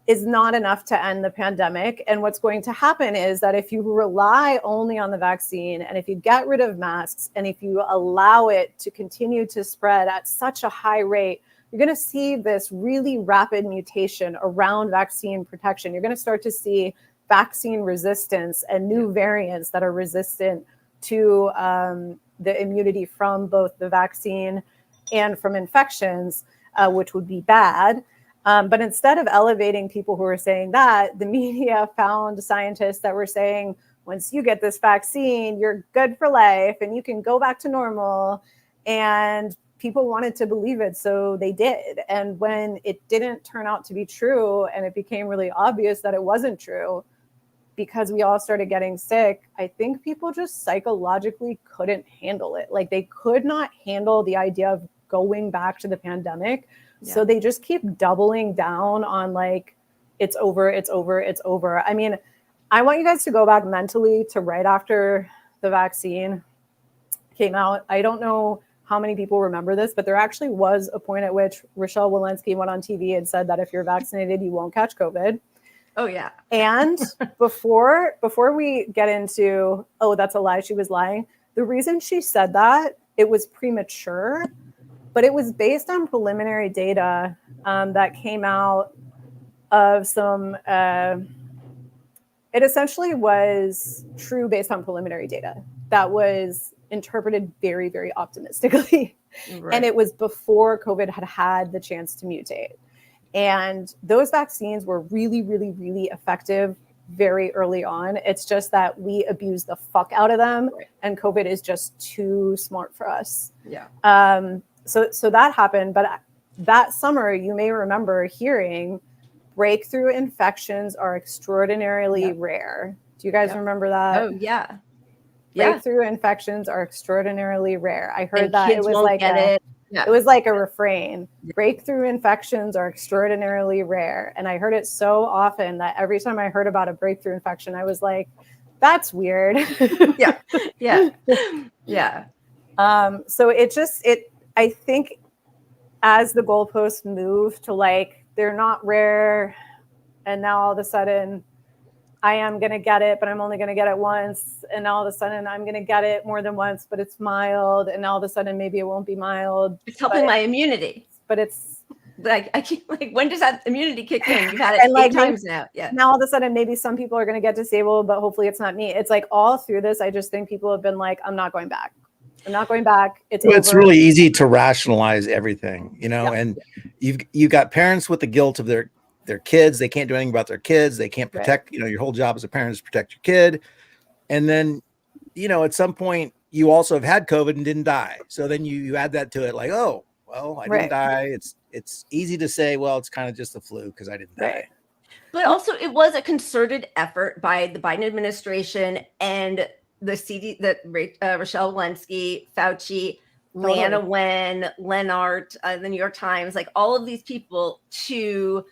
is not enough to end the pandemic. And what's going to happen is that if you rely only on the vaccine, and if you get rid of masks, and if you allow it to continue to spread at such a high rate, you're going to see this really rapid mutation around vaccine protection. You're going to start to see vaccine resistance and new variants that are resistant to the immunity from both the vaccine and from infections, which would be bad. But instead of elevating people who are saying that, the media found scientists that were saying, once you get this vaccine, you're good for life and you can go back to normal. And people wanted to believe it, so they did. And when it didn't turn out to be true, and it became really obvious that it wasn't true, because we all started getting sick, I think people just psychologically couldn't handle it. Like, they could not handle the idea of going back to the pandemic. Yeah. So they just keep doubling down on like, it's over, it's over, it's over. I mean, I want you guys to go back mentally to right after the vaccine came out. I don't know how many people remember this, but there actually was a point at which Rochelle Walensky went on TV and said that if you're vaccinated, you won't catch COVID. Oh, yeah. And before we get into, oh, that's a lie, she was lying, the reason she said that, it was premature, but it was based on preliminary data that came out of some, it essentially was true based on preliminary data that was interpreted very, very optimistically. Right. And it was before COVID had the chance to mutate. And those vaccines were really, really, really effective very early on. It's just that we abused the fuck out of them, right. And COVID is just too smart for us. Yeah. So that happened. But that summer, you may remember hearing breakthrough infections are extraordinarily rare. Do you guys remember that? Oh, yeah. Breakthrough infections are extraordinarily rare. I heard and that it was like it was like a refrain. Breakthrough infections are extraordinarily rare. And I heard it so often that every time I heard about a breakthrough infection, I was like, that's weird. Yeah. So I think as the goalposts move to like, they're not rare, and now all of a sudden I am going to get it, but I'm only going to get it once. And now all of a sudden I'm going to get it more than once, but it's mild. And all of a sudden maybe it won't be mild. It's helping my immunity. But it's like, I keep like, when does that immunity kick in? You've had it 8 times now. Yeah. Now all of a sudden maybe some people are going to get disabled, but hopefully it's not me. It's like all through this, I just think people have been like, I'm not going back. I'm not going back. It's really easy to rationalize everything, you know, and you've got parents with the guilt of their kids. They can't do anything about their kids. They can't protect, you know, your whole job as a parent is to protect your kid. And then, you know, at some point you also have had COVID and didn't die. So then you add that to it like, oh, well, I didn't die. It's easy to say, well, it's kind of just the flu because I didn't die. But also it was a concerted effort by the Biden administration and the Rochelle Walensky, Fauci, Leanna Wen, Lennart, the New York Times, like all of these people to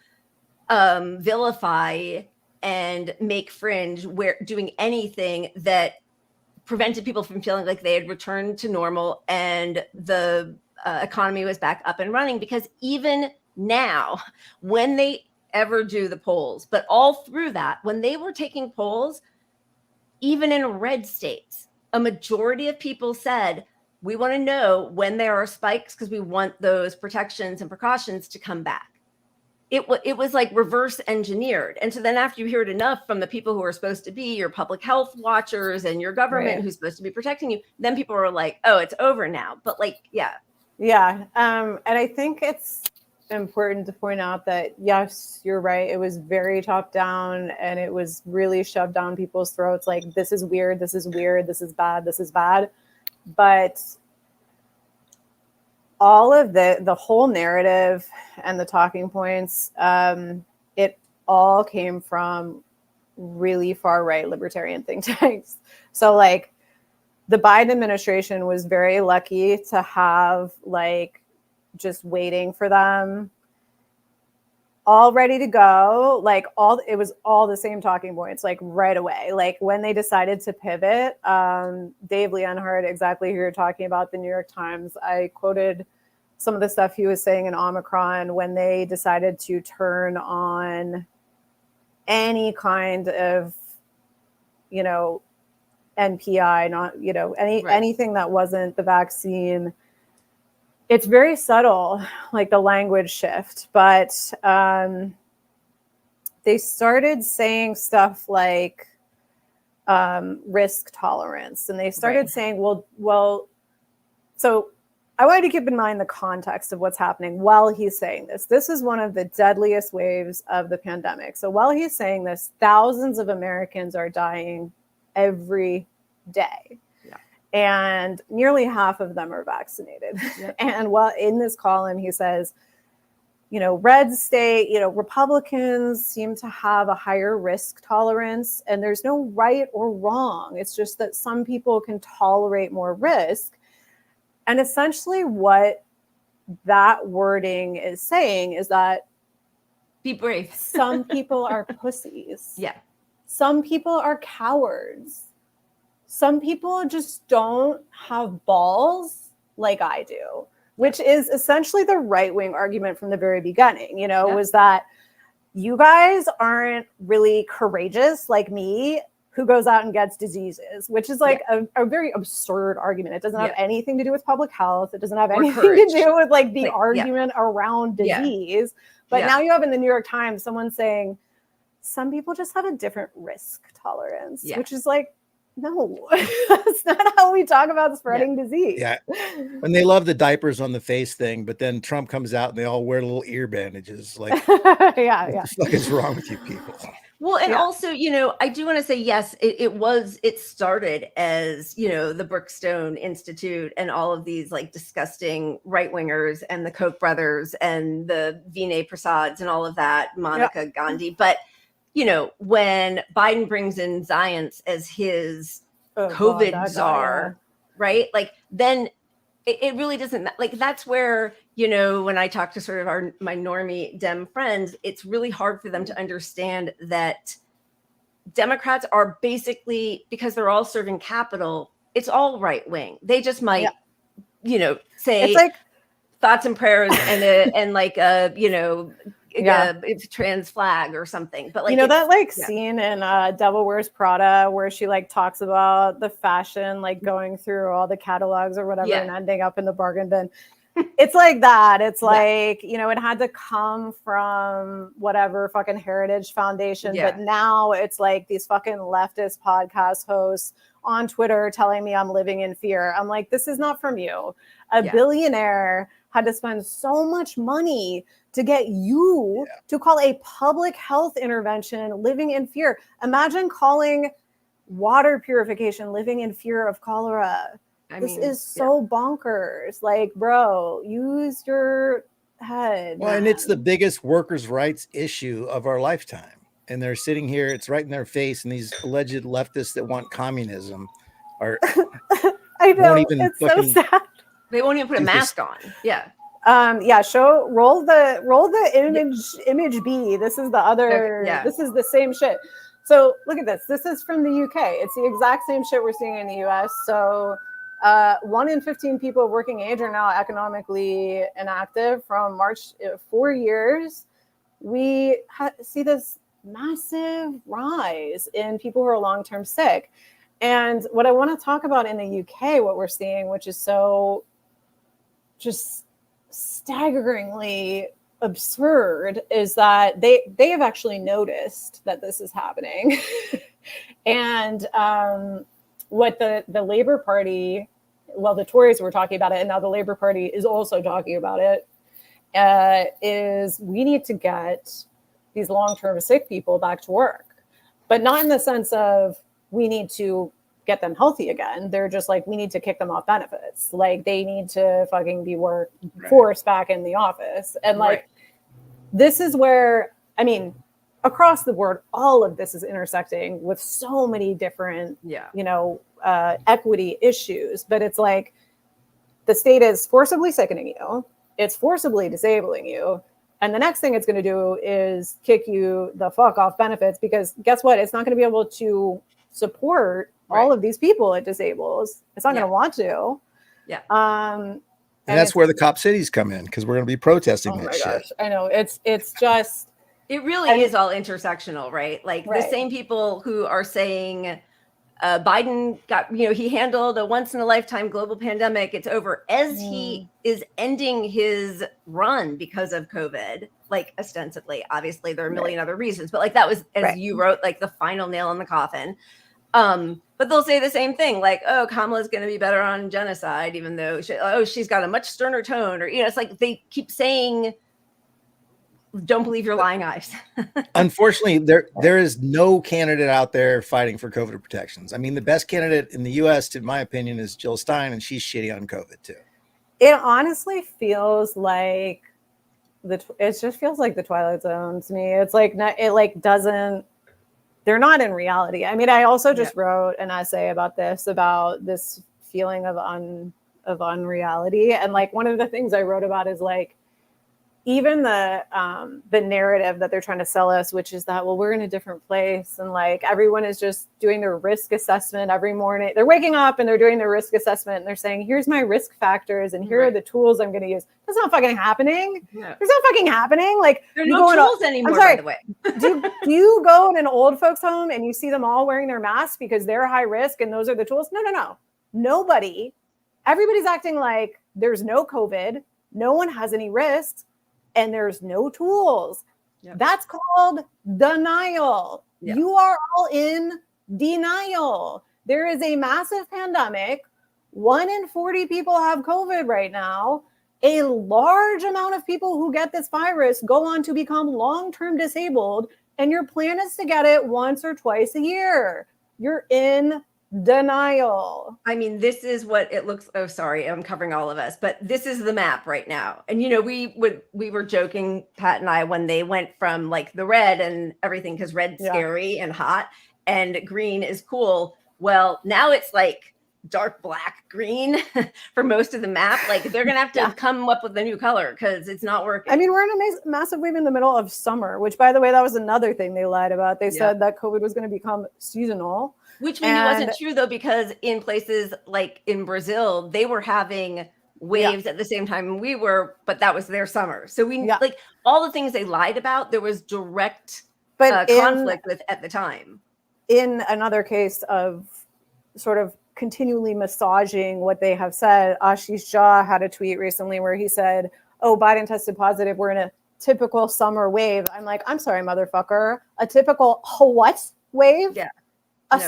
vilify and make fringe doing anything that prevented people from feeling like they had returned to normal and the economy was back up and running. Because even now, when they ever do the polls, but all through that, when they were taking polls, even in red states, a majority of people said, we want to know when there are spikes because we want those protections and precautions to come back. It was like reverse engineered. And so then after you hear it enough from the people who are supposed to be your public health watchers and your government who's supposed to be protecting you, then people are like, oh, it's over now. But like, yeah. And I think it's important to point out that, yes, you're right. It was very top down and it was really shoved down people's throats. Like, this is weird. This is weird. This is bad. This is bad. But all of the whole narrative and the talking points, it all came from really far right libertarian think tanks. So like the Biden administration was very lucky to have like just waiting for them all ready to go, like it was all the same talking points, like right away. Like when they decided to pivot, Dave Leonhardt, exactly who you're talking about, the New York Times, I quoted some of the stuff he was saying in Omicron when they decided to turn on any kind of, you know, NPI, not, you know, anything that wasn't the vaccine. It's very subtle, like the language shift, but they started saying stuff like risk tolerance, and they started saying, well, so I wanted to keep in mind the context of what's happening while he's saying this. This is one of the deadliest waves of the pandemic. So while he's saying this, thousands of Americans are dying every day. And nearly half of them are vaccinated. Yep. And while in this column, he says, you know, red state, you know, Republicans seem to have a higher risk tolerance, and there's no right or wrong. It's just that some people can tolerate more risk. And essentially what that wording is saying is that be brave. Some people are pussies. Yeah. Some people are cowards. Some people just don't have balls like I do, which is essentially the right-wing argument from the very beginning, you know, was that you guys aren't really courageous like me, who goes out and gets diseases, which is like a very absurd argument. It doesn't have anything to do with public health. It doesn't have anything to do with like the argument around disease. But now you have in the New York Times, someone saying, some people just have a different risk tolerance, which is like, no, that's not how we talk about spreading disease. Yeah. And they love the diapers on the face thing, but then Trump comes out and they all wear little ear bandages. Like, what the fuck is wrong with you people? Well, and also, you know, I do want to say, yes, it started as, you know, the Brookstone Institute and all of these like disgusting right wingers and the Koch brothers and the Vinay Prasads and all of that, Monica Gandhi. But, you know, when Biden brings in Zients as his COVID czar, right? Like then it really doesn't, like, that's where, you know, when I talk to sort of my normie Dem friends, it's really hard for them to understand that Democrats are basically, because they're all serving capital, it's all right wing. They just might, you know, say it's like thoughts and prayers and like you know, it's trans flag or something. But like, you know, that like scene in Devil Wears Prada where she like talks about the fashion, like going through all the catalogs or whatever and ending up in the bargain bin. It's like that. It's like, you know, it had to come from whatever fucking Heritage Foundation. But now it's like these fucking leftist podcast hosts on Twitter telling me I'm living in fear. I'm like, this is not from you. A billionaire had to spend so much money to get you to call a public health intervention living in fear. Imagine calling water purification living in fear of cholera. This is so bonkers. Like, bro, use your head. Well, and it's the biggest workers' rights issue of our lifetime. And they're sitting here, it's right in their face. And these alleged leftists that want communism are I know, it's so sad. They won't even put a mask on. Yeah. Roll the image B. This is the other, this is the same shit. So look at this. This is from the UK. It's the exact same shit we're seeing in the US. So 1 in 15 people of working age are now economically inactive from March, 4 years. We see this massive rise in people who are long-term sick. And what I want to talk about in the UK, what we're seeing, which is so just staggeringly absurd, is that they have actually noticed that this is happening. And what the Labour Party, well, the Tories were talking about it, and now the Labour Party is also talking about it, is we need to get these long-term sick people back to work, but not in the sense of we need to get them healthy again. They're just like, we need to kick them off benefits. Like they need to fucking be forced back in the office. And like, this is where, I mean, across the board, all of this is intersecting with so many different, you know, equity issues. But it's like the state is forcibly sickening you. It's forcibly disabling you. And the next thing it's going to do is kick you the fuck off benefits, because guess what? It's not going to be able to support all of these people it disables. It's not going to want to. Yeah. And that's where the cop cities come in, because we're going to be protesting that shit. Gosh, I know. It's just. It really is all intersectional, right? Like the same people who are saying Biden got, you know, he handled a once in a lifetime global pandemic. It's over as he is ending his run because of COVID, like ostensibly. Obviously, there are a million other reasons, but like that was, as you wrote, like the final nail in the coffin. But they'll say the same thing, like, oh, Kamala's going to be better on genocide, even though she's got a much sterner tone, or, you know, it's like they keep saying, don't believe your lying eyes. Unfortunately, there is no candidate out there fighting for COVID protections. I mean, the best candidate in the U.S., in my opinion, is Jill Stein, and she's shitty on COVID too. It honestly feels like it just feels like the Twilight Zone to me. It's like they're not in reality. I mean, I also just wrote an essay about this feeling of unreality, and like one of the things I wrote about is like, even the narrative that they're trying to sell us, which is that, well, we're in a different place, and like everyone is just doing their risk assessment every morning. They're waking up and they're doing their risk assessment, and they're saying, here's my risk factors and here are the tools I'm going to use. That's not fucking happening. No. There's not fucking happening. Like there are no tools anymore, by the way. do you go in an old folks home and you see them all wearing their masks because they're high risk and those are the tools? No. Nobody. Everybody's acting like there's no COVID. No one has any risks. And there's no tools. Yep. That's called denial. Yep. You are all in denial. There is a massive pandemic. 1 in 40 people have COVID right now. A large amount of people who get this virus go on to become long-term disabled. And your plan is to get it once or twice a year. You're in denial. I mean, this is what it looks. Oh, sorry, I'm covering all of us, but this is the map right now. And you know, we were joking, Pat and I, when they went from like the red and everything, because red's scary and hot, and green is cool. Well, now it's like dark black green for most of the map. Like they're gonna have to come up with a new color because it's not working. I mean, we're in a massive wave in the middle of summer, which, by the way, that was another thing they lied about. They said that COVID was going to become seasonal. Which maybe wasn't true, though, because in places like in Brazil, they were having waves at the same time we were, but that was their summer. So we like all the things they lied about, there was direct conflict with at the time. In another case of sort of continually massaging what they have said, Ashish Jha had a tweet recently where he said, oh, Biden tested positive. We're in a typical summer wave. I'm like, I'm sorry, motherfucker. A typical what wave? Yeah.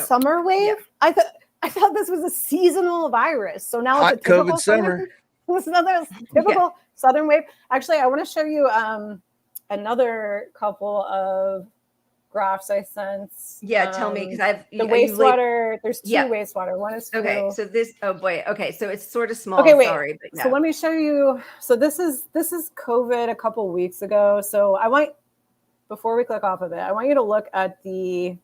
Summer wave? I thought this was a seasonal virus. So now hot it's a typical COVID summer. It's another typical southern wave. Actually, I want to show you another couple of graphs I sent. Yeah, tell me, because I've the wastewater. There's two wastewater. One is flu. Okay. So this. Oh boy. Okay. So it's sort of small. Okay, wait. Sorry, but So let me show you. So this is COVID a couple weeks ago. So before we click off of it, I want you to look at the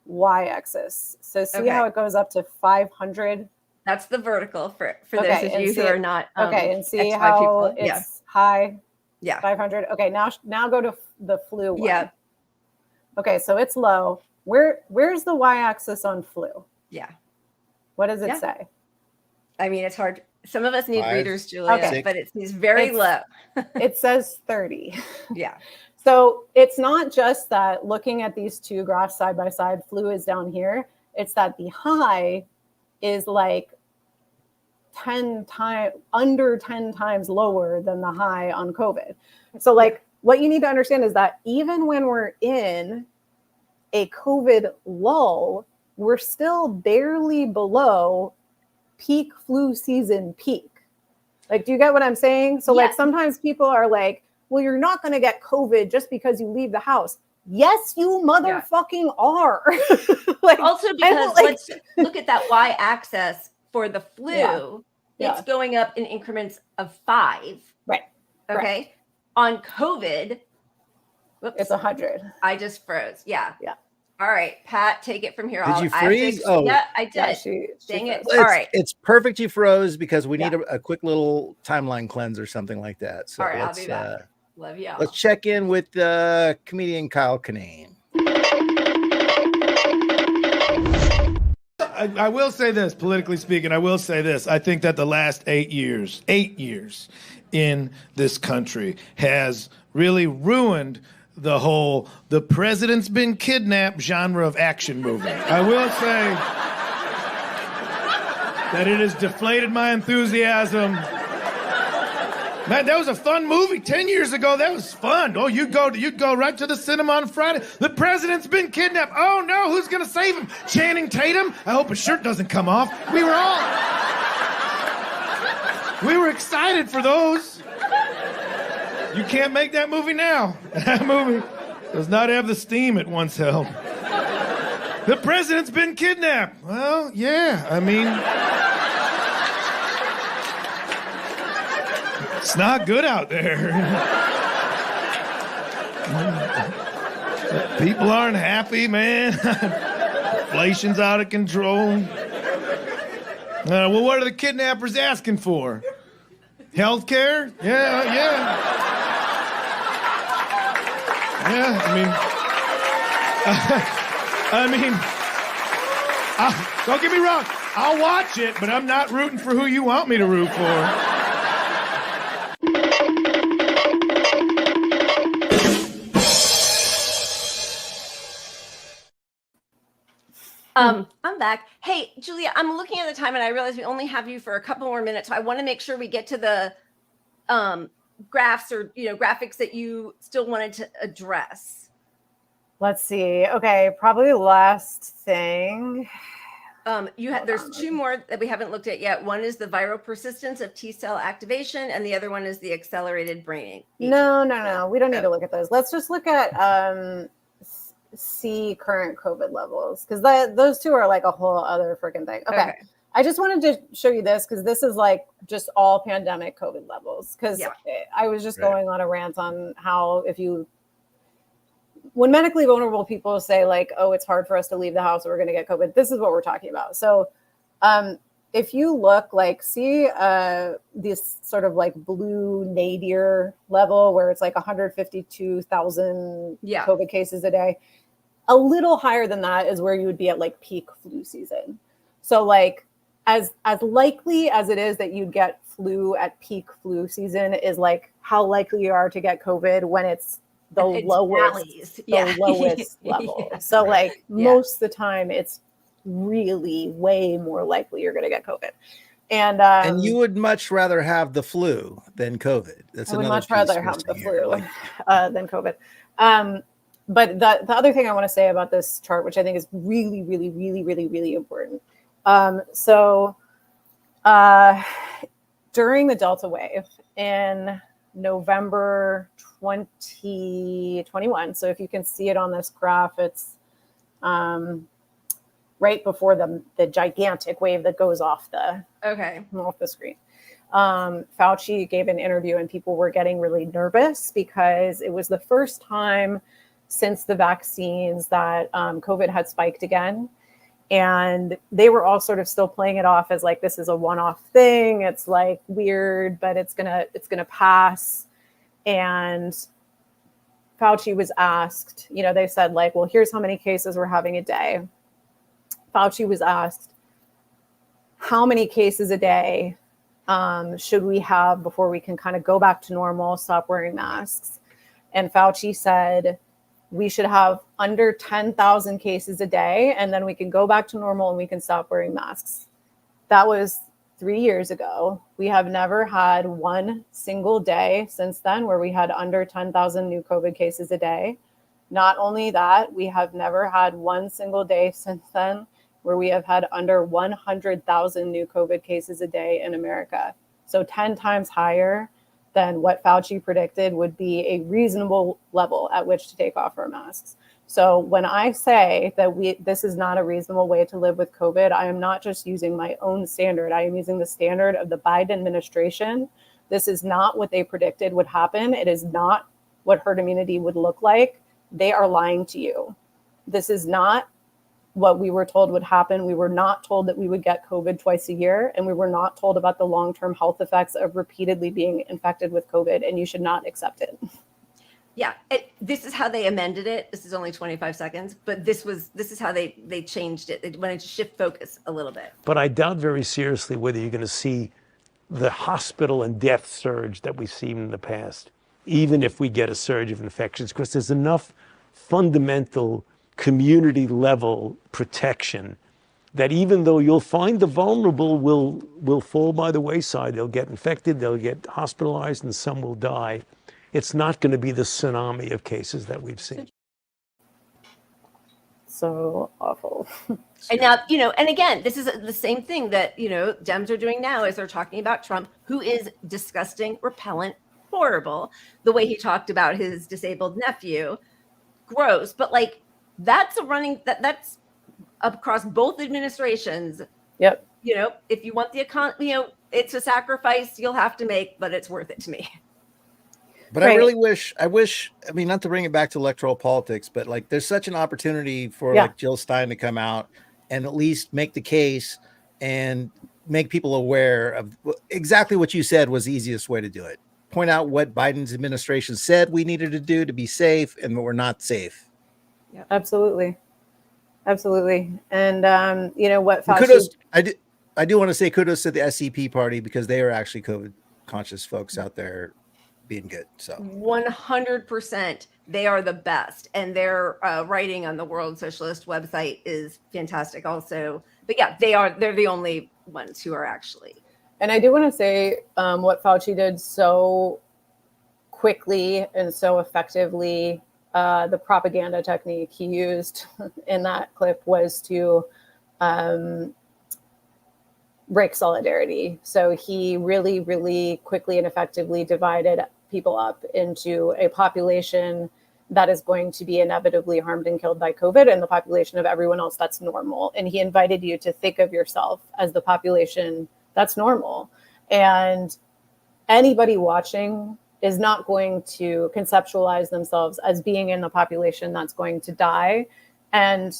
y-axis. So see how it goes up to 500. That's the vertical for those of you who are not. And see how it's high. Yeah. 500. Okay. Now go to the flu one. Yeah. Okay. So it's low. Where's the y-axis on flu? Yeah. What does it say? I mean, it's hard. Some of us need readers, Julia, but it's very low. It says 30. Yeah. So it's not just that looking at these two graphs side by side, flu is down here. It's that the high is like 10 times lower than the high on COVID. So like what you need to understand is that even when we're in a COVID lull, we're still barely below peak flu season peak. Like, do you get what I'm saying? So like sometimes people are like, well, you're not going to get COVID just because you leave the house. Yes, you motherfucking are. Like, also because let's look at that y-axis for the flu. Yeah. It's going up in increments of 5. Right. Okay. Correct. On COVID, whoops, It's 100. I just froze. Yeah. Yeah. All right, Pat, take it from here. Did you freeze? Yeah, I did. Yeah, she Dang it. froze. All right. It's perfect you froze because we need a quick little timeline cleanse or something like that. So all right, I'll be back. Love y'all. Let's check in with comedian Kyle Kinane. I will say this, politically speaking, I will say this. I think that the last 8 years in this country has really ruined the president's been kidnapped genre of action movie. I will say that it has deflated my enthusiasm. Man, that was a fun movie 10 years ago. That was fun. Oh, you'd go right to the cinema on Friday. The president's been kidnapped. Oh no, who's gonna save him? Channing Tatum? I hope his shirt doesn't come off. We were excited for those. You can't make that movie now. That movie does not have the steam it once held. The president's been kidnapped. Well, yeah, I mean, it's not good out there. People aren't happy, man. Inflation's out of control. Well, what are the kidnappers asking for? Healthcare? Yeah. Yeah, don't get me wrong. I'll watch it, but I'm not rooting for who you want me to root for. I'm back. Hey, Julia, I'm looking at the time and I realize we only have you for a couple more minutes. So I want to make sure we get to the graphs or graphics that you still wanted to address. Let's see. Okay, probably last thing. There's 2 more that we haven't looked at yet. One is the viral persistence of T cell activation, and the other one is the accelerated brain. No. We don't need to look at those. Let's just look at see current COVID levels, because those 2 are like a whole other freaking thing. Okay. I just wanted to show you this because this is like just all pandemic COVID levels. Because I was just going on a rant on how when medically vulnerable people say like, oh, it's hard for us to leave the house, we're going to get COVID. This is what we're talking about. So if you look see this sort of like blue nadir level where it's like 152,000 COVID cases a day, a little higher than that is where you would be at like peak flu season. So like, as likely as it is that you'd get flu at peak flu season is like how likely you are to get COVID when it's the lowest level. So like most of the time it's really way more likely you're going to get COVID. And you would much rather have the flu than COVID. I would much rather have the flu than COVID. But the other thing I want to say about this chart, which I think is really, really, really, really, really important. During the Delta wave in November 2021, so if you can see it on this graph, it's right before the gigantic wave that goes off the screen. Fauci gave an interview and people were getting really nervous because it was the first time since the vaccines that COVID had spiked again. And they were all sort of still playing it off as like, this is a one-off thing. It's like weird, but it's gonna pass. And Fauci was asked, they said like, well, here's how many cases we're having a day. Fauci was asked, how many cases a day should we have before we can kind of go back to normal, stop wearing masks? And Fauci said, we should have under 10,000 cases a day, and then we can go back to normal and we can stop wearing masks. That was 3 years ago. We have never had one single day since then where we had under 10,000 new COVID cases a day. Not only that, we have never had one single day since then where we have had under 100,000 new COVID cases a day in America. So 10 times higher then what Fauci predicted would be a reasonable level at which to take off our masks. So when I say that this is not a reasonable way to live with COVID, I am not just using my own standard. I am using the standard of the Biden administration. This is not what they predicted would happen. It is not what herd immunity would look like. They are lying to you. This is not what we were told would happen. We were not told that we would get COVID twice a year, and we were not told about the long-term health effects of repeatedly being infected with COVID, and you should not accept it. Yeah, this is how they amended it. This is only 25 seconds, but this is how they changed it. They wanted to shift focus a little bit. But I doubt very seriously whether you're going to see the hospital and death surge that we've seen in the past, even if we get a surge of infections, because there's enough fundamental community level protection that even though you'll find the vulnerable will fall by the wayside, they'll get infected, they'll get hospitalized, and some will die. It's not going to be the tsunami of cases that we've seen. So awful. And now, and again, this is the same thing that, Dems are doing now is they're talking about Trump, who is disgusting, repellent, horrible. The way he talked about his disabled nephew, gross. But like, that's that's across both administrations. Yep. If you want the economy, it's a sacrifice you'll have to make, but it's worth it to me. But right. I wish, not to bring it back to electoral politics, but like there's such an opportunity for like Jill Stein to come out and at least make the case and make people aware of exactly what you said was the easiest way to do it. Point out what Biden's administration said we needed to do to be safe and we're not safe. Yeah, absolutely. Absolutely. And, what Fauci... Kudos, I do want to say kudos to the SCP party because they are actually COVID conscious folks out there being good. So 100%, they are the best, and their writing on the World Socialist website is fantastic also. But yeah, they're the only ones who are actually. And I do want to say what Fauci did so quickly and so effectively, the propaganda technique he used in that clip was to break solidarity. So he really, really quickly and effectively divided people up into a population that is going to be inevitably harmed and killed by COVID and the population of everyone else that's normal. And he invited you to think of yourself as the population that's normal. And anybody watching is not going to conceptualize themselves as being in the population that's going to die. And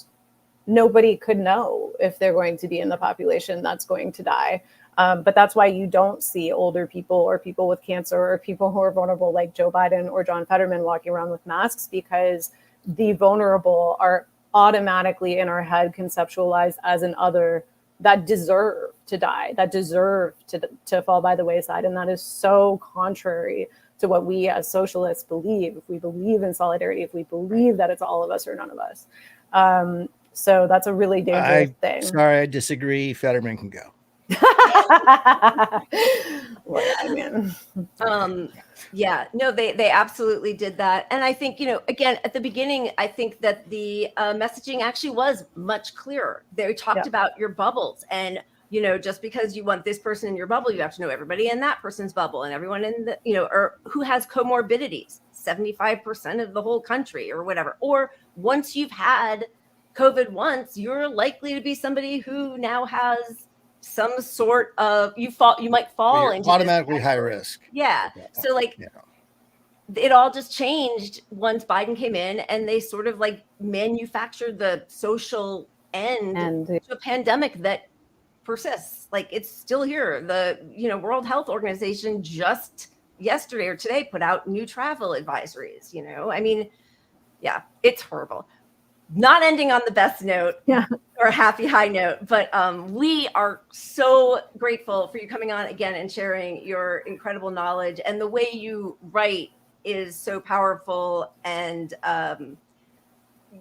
nobody could know if they're going to be in the population that's going to die. But that's why you don't see older people or people with cancer or people who are vulnerable like Joe Biden or John Fetterman walking around with masks, because the vulnerable are automatically in our head conceptualized as an other that deserve to die, that deserve to fall by the wayside. And that is so contrary to what we as socialists believe. If we believe in solidarity, if we believe that it's all of us or none of us. So that's a really dangerous thing. Sorry, I disagree. Fetterman can go. They absolutely did that. And I think, again, at the beginning, I think that the messaging actually was much clearer. They talked about your bubbles and, just because you want this person in your bubble, you have to know everybody in that person's bubble and everyone in the, or who has comorbidities, 75% of the whole country or whatever. Or once you've had COVID once, you're likely to be somebody who now has some sort of you might fall into automatically high risk. Yeah. So it all just changed once Biden came in and they sort of like manufactured the social end to a pandemic that persists. Like it's still here. The World Health Organization just yesterday or today put out new travel advisories. It's horrible. Not ending on the best note or a happy high note, but we are so grateful for you coming on again and sharing your incredible knowledge, and the way you write is so powerful, and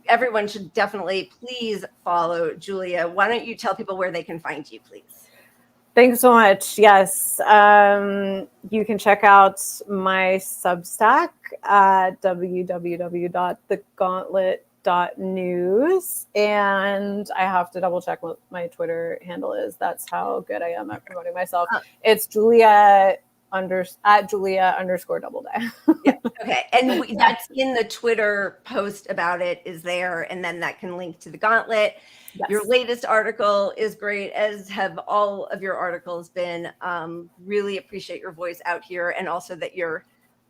everyone should definitely please follow Julia. Why don't you tell people where they can find you, please? Thanks so much. Yes. You can check out my Substack at www.thegauntlet.news, and I have to double check what my Twitter handle is. That's how good I am at promoting myself. It's Julia Julia_Doubleday. Yeah. Okay. And that's in the Twitter post about it is there. And then that can link to the gauntlet. Yes. Your latest article is great, as have all of your articles been. Really appreciate your voice out here and also that you're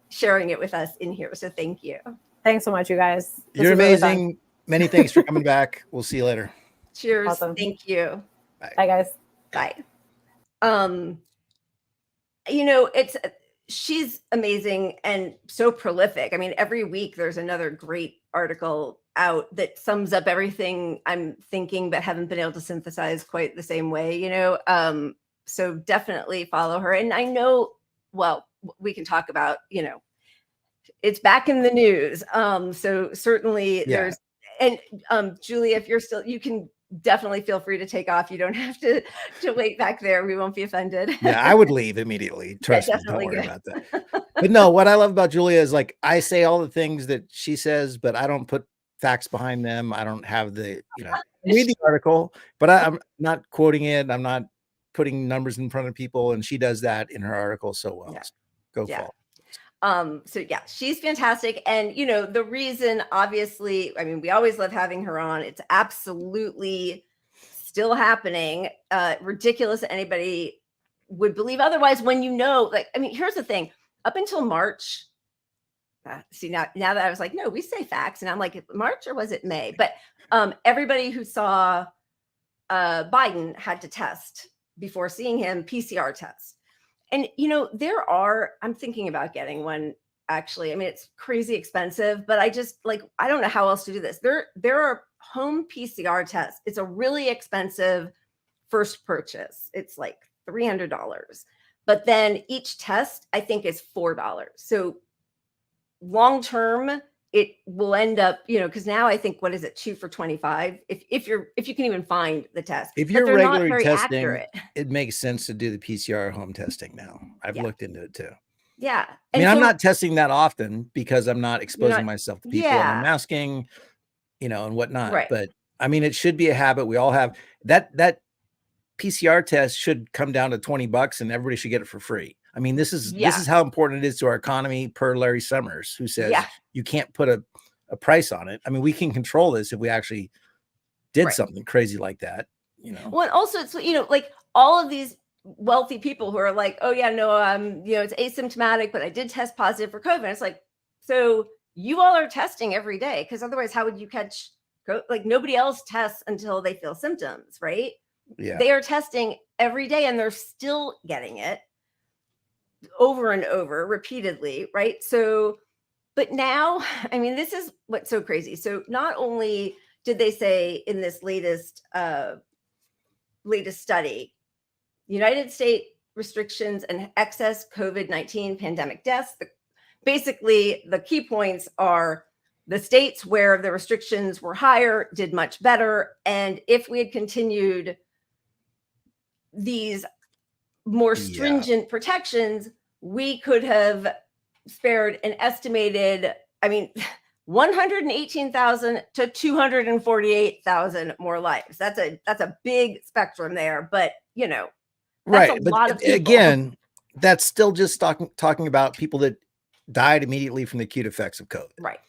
sharing it with us in here. So thank you. Thanks so much, you guys. You're amazing. Many thanks for coming back. We'll see you later. Cheers. Awesome. Thank you. Bye, guys. Bye. She's amazing and so prolific. I mean, every week there's another great article out that sums up everything I'm thinking, but haven't been able to synthesize quite the same way, so definitely follow her. And I know, well, we can talk about, it's back in the news. So certainly there's, and Julia, if you're still, you can definitely feel free to take off. You don't have to wait back there. We won't be offended. Yeah, I would leave immediately. Trust me, don't worry about that. But no, what I love about Julia is like, I say all the things that she says, but I don't put facts behind them. I don't have the, read the article, but I'm not quoting it. I'm not putting numbers in front of people. And she does that in her article so well. Yeah. So go follow. So yeah, she's fantastic. And, the reason, obviously, I mean, we always love having her on. It's absolutely still happening. Ridiculous that anybody would believe otherwise when here's the thing. Up until March, see, now that I was like, no, we say facts. And I'm like, March or was it May? But everybody who saw Biden had to test before seeing him, PCR test. And, I'm thinking about getting one, actually. I mean, it's crazy expensive, but I don't know how else to do this. There are home PCR tests. It's a really expensive first purchase. It's like $300. But then each test, I think, is $4. So long term, it will end up, because now I think, what is it, 2 for $25? If you can even find the test. If you're regularly testing, accurate. It makes sense to do the PCR home testing now. I've looked into it too. Yeah. I mean, I'm not testing that often because I'm not exposing myself to people and I'm masking, and whatnot. Right. But I mean, it should be a habit. We all have that PCR test should come down to $20 and everybody should get it for free. I mean, this is how important it is to our economy, per Larry Summers, who says you can't put a price on it. I mean, we can control this if we actually did something crazy like that, Well, and also it's, like all of these wealthy people who are like, oh yeah, no, it's asymptomatic, but I did test positive for COVID. It's like, so you all are testing every day, because otherwise how would you catch COVID? Like nobody else tests until they feel symptoms, right? Yeah. They are testing every day and they're still getting it over and over repeatedly, right? So, but now, I mean, this is what's so crazy. So not only did they say in this latest study, United States restrictions and excess COVID-19 pandemic deaths, basically the key points are the states where the restrictions were higher did much better. And if we had continued these more stringent protections, we could have spared an estimated, 118,000 to 248,000 more lives. That's a big spectrum there, but that's a lot of people. Again, that's still just talking about people that died immediately from the acute effects of COVID. Right.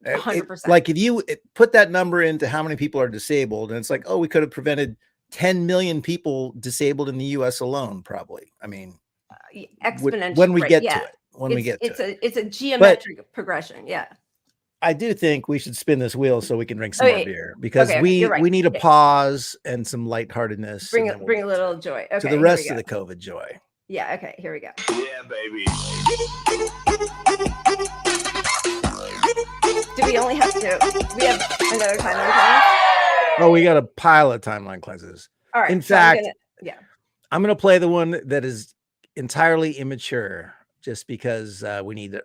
100%. Like if you put that number into how many people are disabled, and it's like, oh, we could have prevented 10 million people disabled in the US alone, probably. I mean, exponentially when we get to it. It's a geometric progression. Yeah. I do think we should spin this wheel so we can drink some more beer, because we need a pause and some lightheartedness. Bring a little joy. Okay, to the rest of the COVID joy. Yeah. Okay. Here we go. Yeah, baby. Do we only have to? We have another timeline cleanse? Oh, we got a pile of timeline cleanses. All right. In fact, I'm going to play the one that is entirely immature, just because we need a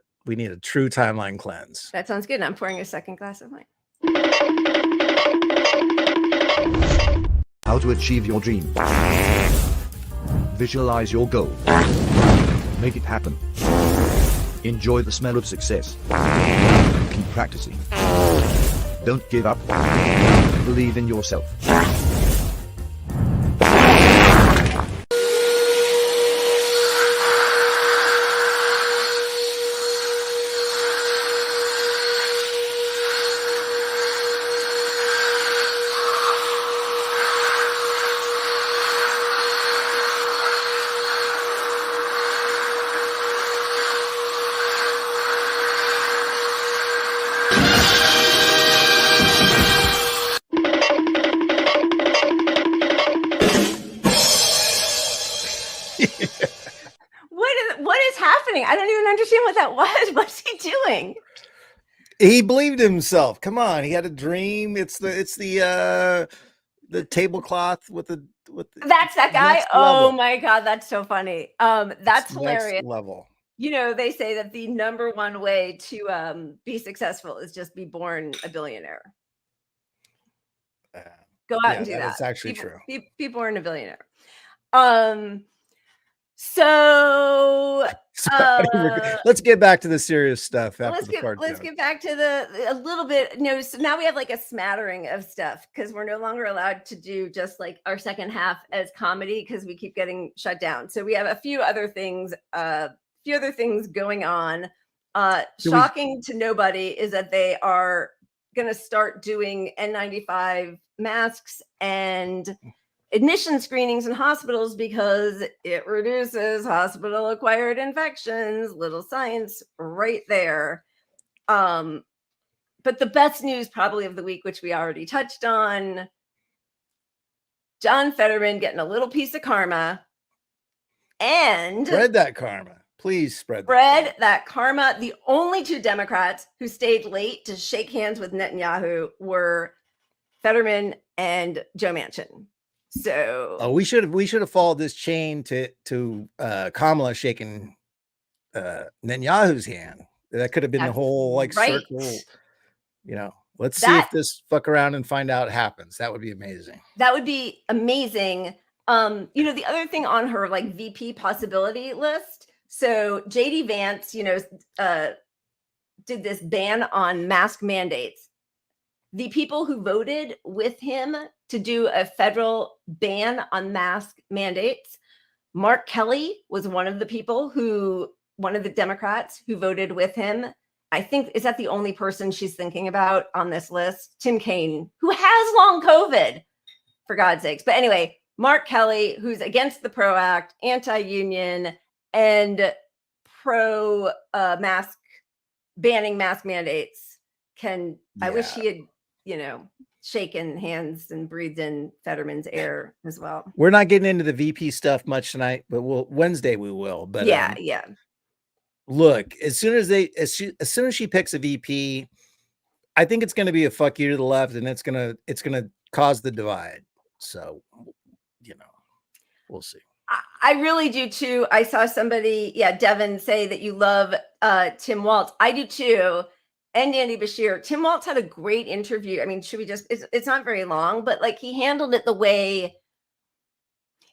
true timeline cleanse. That sounds good. I'm pouring a second glass of wine. How to achieve your dream. Visualize your goal. Make it happen. Enjoy the smell of success. Keep practicing. Don't give up. Believe in yourself. What? What's he doing? He believed in himself. Come on, he had a dream. It's the tablecloth with the That's that guy. next Oh level. my God, that's so funny. That's It's hilarious. next level. You know, they say that the number one way to be successful is just be born a billionaire. Go out and do that. That's actually true. Be born a billionaire. So let's get back to the serious stuff. let's get back to a little bit. No, so now we have like a smattering of stuff because we're no longer allowed to do just like our second half as comedy because we keep getting shut down. So we have a few other things going on. Shocking to nobody is that they are going to start doing N95 masks and admission screenings in hospitals because it reduces hospital acquired infections. Little science right there. But the best news probably of the week, which we already touched on, John Fetterman getting a little piece of karma and spread that karma. Please spread that karma. The only two Democrats who stayed late to shake hands with Netanyahu were Fetterman and Joe Manchin. So we should have followed this chain to Kamala shaking Netanyahu's hand. That could have been the whole like circle. You know, let's see if this fuck around and find out happens. That would be amazing. That would be amazing. You know, the other thing on her like VP possibility list. So JD Vance, you know, did this ban on mask mandates. The people who voted with him to do a federal ban on mask mandates, Mark Kelly was one of the Democrats who voted with him. I think, is that the only person she's thinking about on this list? Tim Kaine, who has long COVID, for God's sakes. But anyway, Mark Kelly, who's against the PRO Act, anti-union, and pro mask banning mask mandates. I wish he had, you know, shaken hands and breathed in Fetterman's air as well. We're not getting into the VP stuff much tonight, but Wednesday we will. But yeah. Look, as soon as she picks a VP, I think it's going to be a fuck you to the left, and it's going to cause the divide. So, you know, we'll see. I really do too. I saw somebody, Devin, say that you love Tim Walz. I do too. And Andy Bashir. Tim Walz had a great interview. I mean, should we just, it's not very long, but like he handled it the way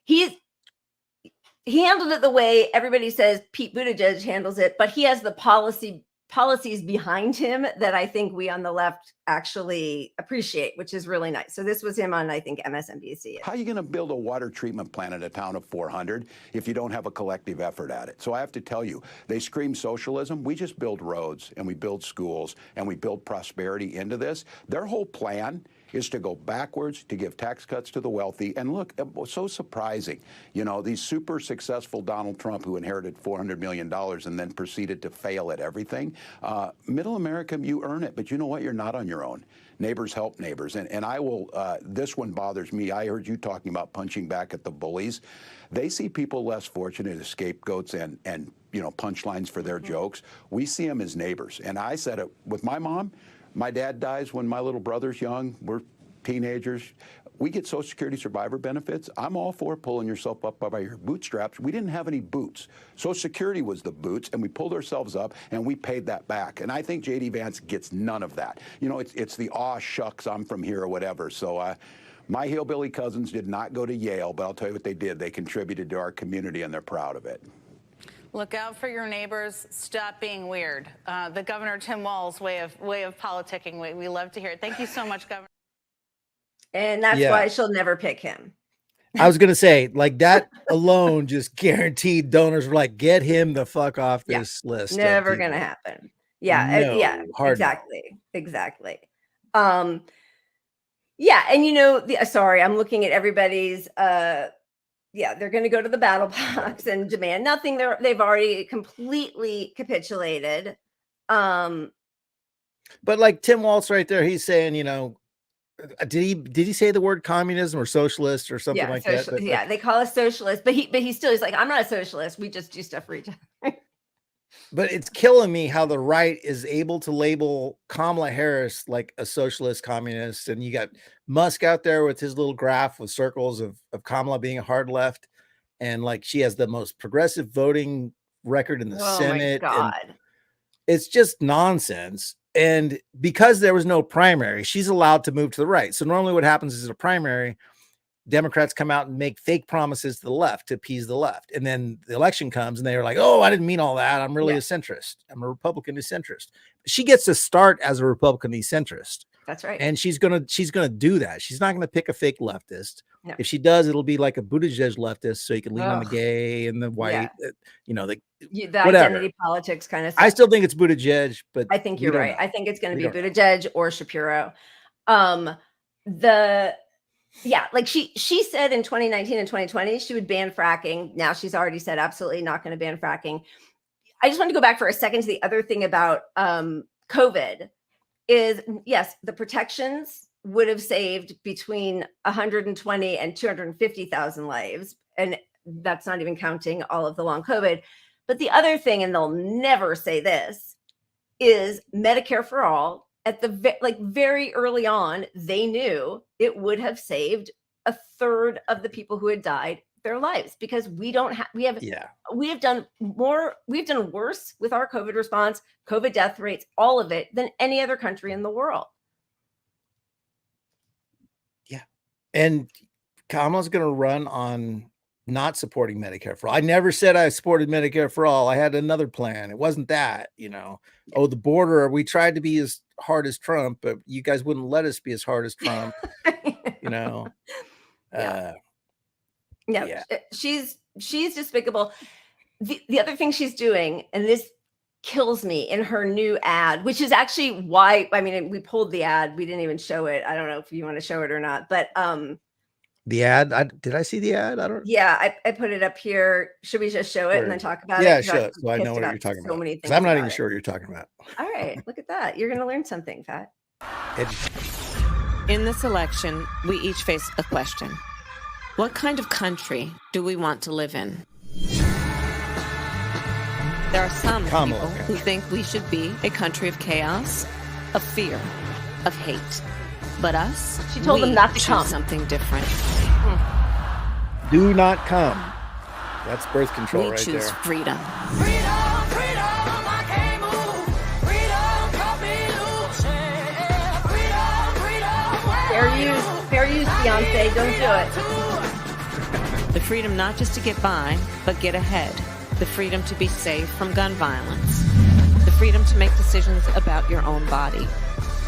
he handled it the way everybody says Pete Buttigieg handles it, but he has the policies behind him that I think we on the left actually appreciate, which is really nice. So this was him on, I think, MSNBC. How are you going to build a water treatment plant in a town of 400 if you don't have a collective effort at it? So I have to tell you, they scream socialism. We just build roads and we build schools and we build prosperity into this. Their whole plan is to go backwards, to give tax cuts to the wealthy. And look, it was so surprising. You know, these super successful Donald Trump, who inherited $400 million and then proceeded to fail at everything. Middle America, you earn it, but you know what? You're not on your own. Neighbors help neighbors. And I will, this one bothers me. I heard you talking about punching back at the bullies. They see people less fortunate as scapegoats and you know, punchlines for their jokes. We see them as neighbors. And I said it with my mom. My dad dies when my little brother's young. We're teenagers. We get Social Security survivor benefits. I'm all for pulling yourself up by your bootstraps. We didn't have any boots. Social Security was the boots, and we pulled ourselves up, and we paid that back. And I think J.D. Vance gets none of that. You know, it's the aw shucks, I'm from here or whatever. So my hillbilly cousins did not go to Yale, but I'll tell you what they did. They contributed to our community, and they're proud of it. Look out for your neighbors. Stop being weird. The Governor Tim Walz way of politicking. We love to hear it. Thank you so much, Governor. And that's why she'll never pick him. I was gonna say, like, that alone just guaranteed donors were like, get him the fuck off this list. Never gonna happen. Exactly. And you know, sorry, I'm looking at everybody's they're going to go to the battle box and demand nothing. They've already completely capitulated. But like Tim Walz right there, he's saying, you know, did he say the word communism or socialist or something like that? But, they call us socialists, but he's like, I'm not a socialist. We just do stuff for each other. But it's killing me how the right is able to label Kamala Harris like a socialist communist. And you got Musk out there with his little graph with circles of Kamala being a hard left. And like she has the most progressive voting record in the Senate. Oh my God. And it's just nonsense. And because there was no primary, she's allowed to move to the right. So normally what happens is a primary, Democrats come out and make fake promises to the left to appease the left. And then the election comes and they're like, oh, I didn't mean all that. I'm really a centrist. I'm a Republican centrist. She gets to start as a Republican centrist. That's right. And she's gonna do that. She's not gonna pick a fake leftist. No. If she does, it'll be like a Buttigieg leftist, so you can lean on the gay and the white, the whatever. Identity politics kind of I stuff. still think it's Buttigieg, but I think you're right. know. I think it's going to We be don't Buttigieg or Shapiro. Like she said in 2019 and 2020 she would ban fracking. Now she's already said absolutely not going to ban fracking. I just want to go back for a second to the other thing about COVID is, yes, the protections would have saved between 120 and 250,000 lives, and that's not even counting all of the long COVID. But the other thing, and they'll never say this, is Medicare for all. At the very early on, they knew it would have saved a third of the people who had died their lives, because we have done worse with our COVID response, COVID death rates, all of it, than any other country in the world. Yeah. And Kamala's going to run on not supporting Medicare for all. I never said I supported Medicare for all. I had another plan. It wasn't that, Oh, the border, we tried to be as hard as Trump, but you guys wouldn't let us be as hard as Trump, She's despicable. The other thing she's doing, and this kills me, in her new ad, which is actually why, we pulled the ad. We didn't even show it. I don't know if you want to show it or not, but the ad, did I see the ad? I don't. Yeah, I put it up here. Should we just show it and then talk about it? Yeah, show it. So I know what you're talking about. Because I'm not even sure what you're talking about. All right, look at that. You're going to learn something, Pat. In this election, we each face a question. What kind of country do we want to live in? There are some people who think we should be a country of chaos, of fear, of hate. But us, she told them not to come. Something different. Do not come. That's birth control right there. We choose freedom. Freedom, freedom, I can't move. Freedom, cut me loose. Fair use, Beyonce. Don't do it. The freedom not just to get by, but get ahead. The freedom to be safe from gun violence. The freedom to make decisions about your own body.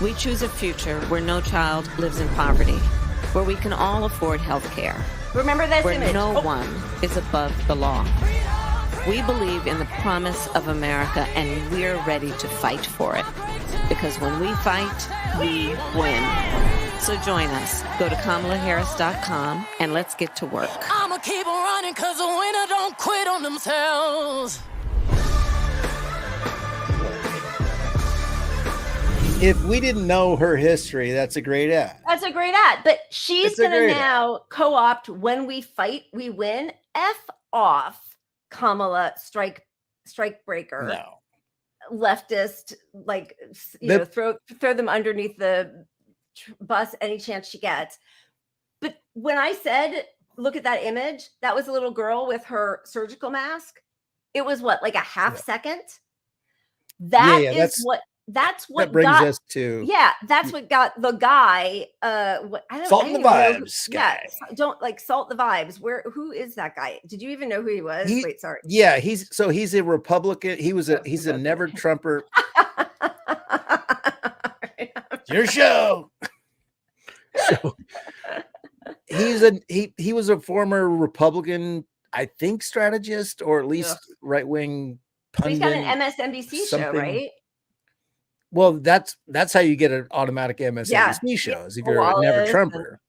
We choose a future where no child lives in poverty, where we can all afford health care. Remember this where image. No one is above the law. We believe in the promise of America, and we're ready to fight for it. Because when we fight, we win. So join us. Go to KamalaHarris.com and let's get to work. I'ma keep on running because the winner don't quit on themselves. If we didn't know her history, that's a great ad. That's a great ad. But she's going to now co-opt "when we fight, we win." F off, Kamala, strike breaker. No. Leftist, throw them underneath the bus any chance she gets. But when I said, look at that image, that was a little girl with her surgical mask. It was what, like a half second? That's what brings got us to that's what got the guy salt the vibes guy. Salt the vibes. Who is that guy? Did you even know who he was? Wait, sorry. Yeah, he's a Republican. He's a never Trumper. Your show. So he was a former Republican, I think, strategist, or at least right-wing pundit. He's got an MSNBC show, right? Well, that's how you get an automatic MSNBC shows if you're a never Trumper.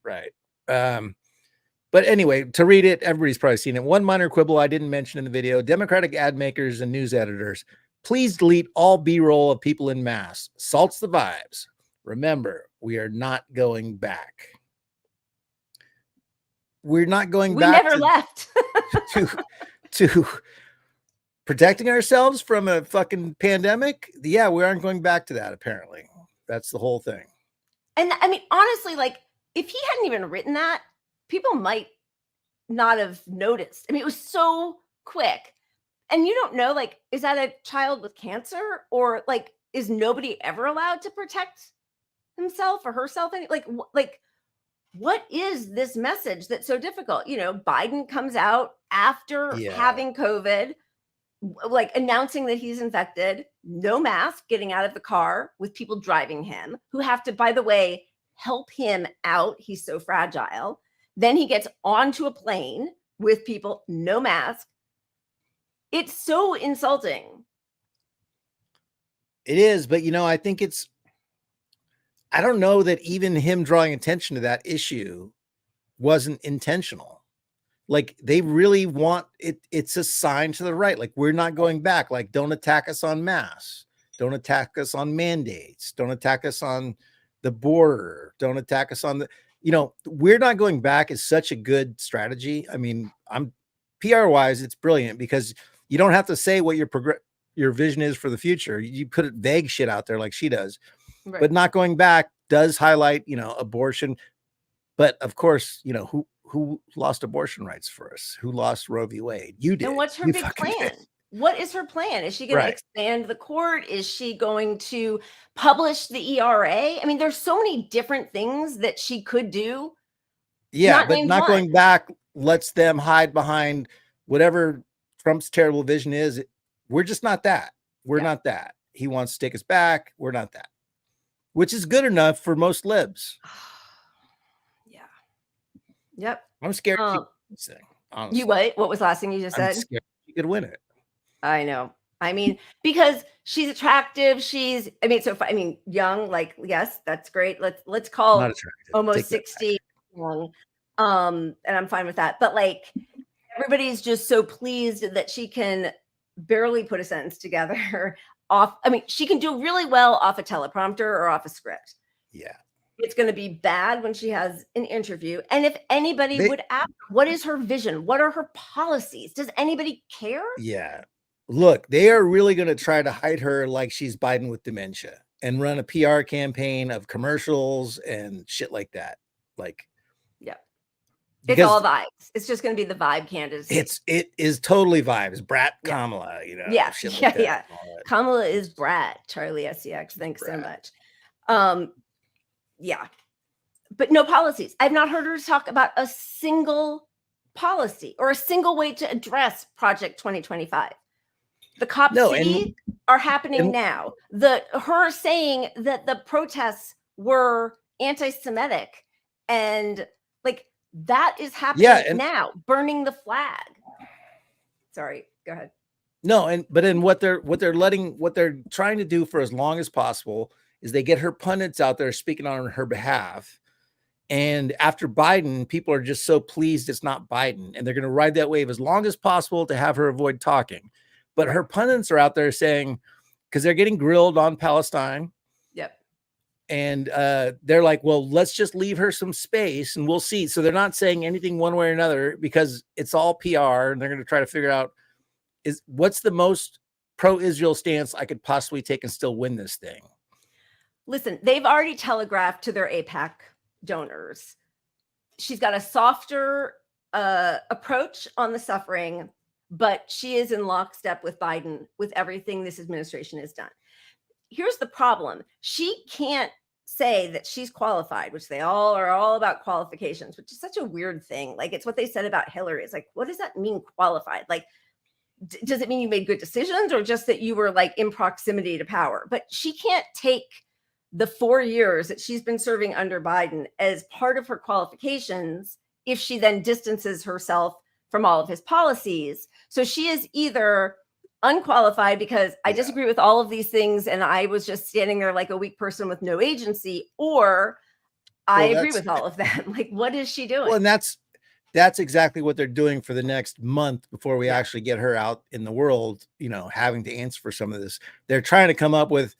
Right. But anyway, to read it, everybody's probably seen it. One minor quibble I didn't mention in the video: Democratic ad makers and news editors, please delete all B-roll of people in mass. Salts the vibes. Remember, we are not going back. We're not going back. We never left. to protecting ourselves from a fucking pandemic. Yeah, we aren't going back to that. Apparently, that's the whole thing. And I mean, honestly, like if he hadn't even written that, people might not have noticed. I mean, it was so quick. And you don't know, like, is that a child with cancer, or like, is nobody ever allowed to protect himself or herself? Like, what is this message that's so difficult? You know, Biden comes out after having COVID, like announcing that he's infected, no mask, getting out of the car with people driving him who have to, by the way, help him out. He's so fragile. Then he gets onto a plane with people, no mask. It's so insulting. It is, but you know, I think I don't know that even him drawing attention to that issue wasn't intentional. Like they really want it. It's a sign to the right. Like we're not going back. Like don't attack us on masks. Don't attack us on mandates. Don't attack us on the border. Don't attack us on the, you know, we're not going back is such a good strategy. I mean, PR wise, it's brilliant because you don't have to say what your vision is for the future. You put vague shit out there like she does. Right. But not going back does highlight, you know, abortion. But of course, you know, who lost abortion rights for us? Who lost Roe v. Wade? You did. And what's her big plan? Did. What is her plan? Is she going to expand the court? Is she going to publish the ERA? I mean, there's so many different things that she could do. Yeah, but not going back lets them hide behind whatever Trump's terrible vision is. We're just not that. We're not that. He wants to take us back. We're not that. Which is good enough for most libs. Yeah. Yep. I'm scared of this thing. Honestly. You what? What was the last thing you just said? I'm scared she could win it. I know. I mean, because she's attractive. Young, like, yes, that's great. Let's call almost 60 young. And I'm fine with that. But like everybody's just so pleased that she can barely put a sentence together off. I mean, she can do really well off a teleprompter or off a script. Yeah. It's going to be bad when she has an interview. And if anybody would ask, what is her vision? What are her policies? Does anybody care? Yeah. Look, they are really going to try to hide her like she's Biden with dementia and run a PR campaign of commercials and shit like that. Like, yeah. It's all vibes. It's just going to be the vibe candidacy. It is totally vibes. Brat Kamala, you know. Yeah. Like yeah. Kamala is Brat. Charlie SCX. Thanks so much. Yeah. But no policies. I've not heard her talk about a single policy or a single way to address Project 2025. The Cop City are happening now. Her saying that the protests were anti-Semitic and like that is happening now, burning the flag. Sorry, go ahead. No, but what they're trying to do for as long as possible is they get her pundits out there speaking on her behalf. And after Biden, people are just so pleased it's not Biden. And they're going to ride that wave as long as possible to have her avoid talking. But her pundits are out there saying, because they're getting grilled on Palestine. Yep. And they're like, well, let's just leave her some space and we'll see. So they're not saying anything one way or another because it's all PR. And they're going to try to figure out what's the most pro-Israel stance I could possibly take and still win this thing. Listen, they've already telegraphed to their AIPAC donors. She's got a softer approach on the suffering, but she is in lockstep with Biden with everything this administration has done. Here's the problem. She can't say that she's qualified, which they all are all about qualifications, which is such a weird thing. Like it's what they said about Hillary. It's like, what does that mean qualified? Like, does it mean you made good decisions or just that you were like in proximity to power? But she can't take the 4 years that she's been serving under Biden as part of her qualifications if she then distances herself from all of his policies. So she is either unqualified because I disagree with all of these things and I was just standing there like a weak person with no agency, or I agree with all of them. Like, what is she doing? Well, and that's exactly what they're doing for the next month before we actually get her out in the world, you know, having to answer for some of this. They're trying to come up with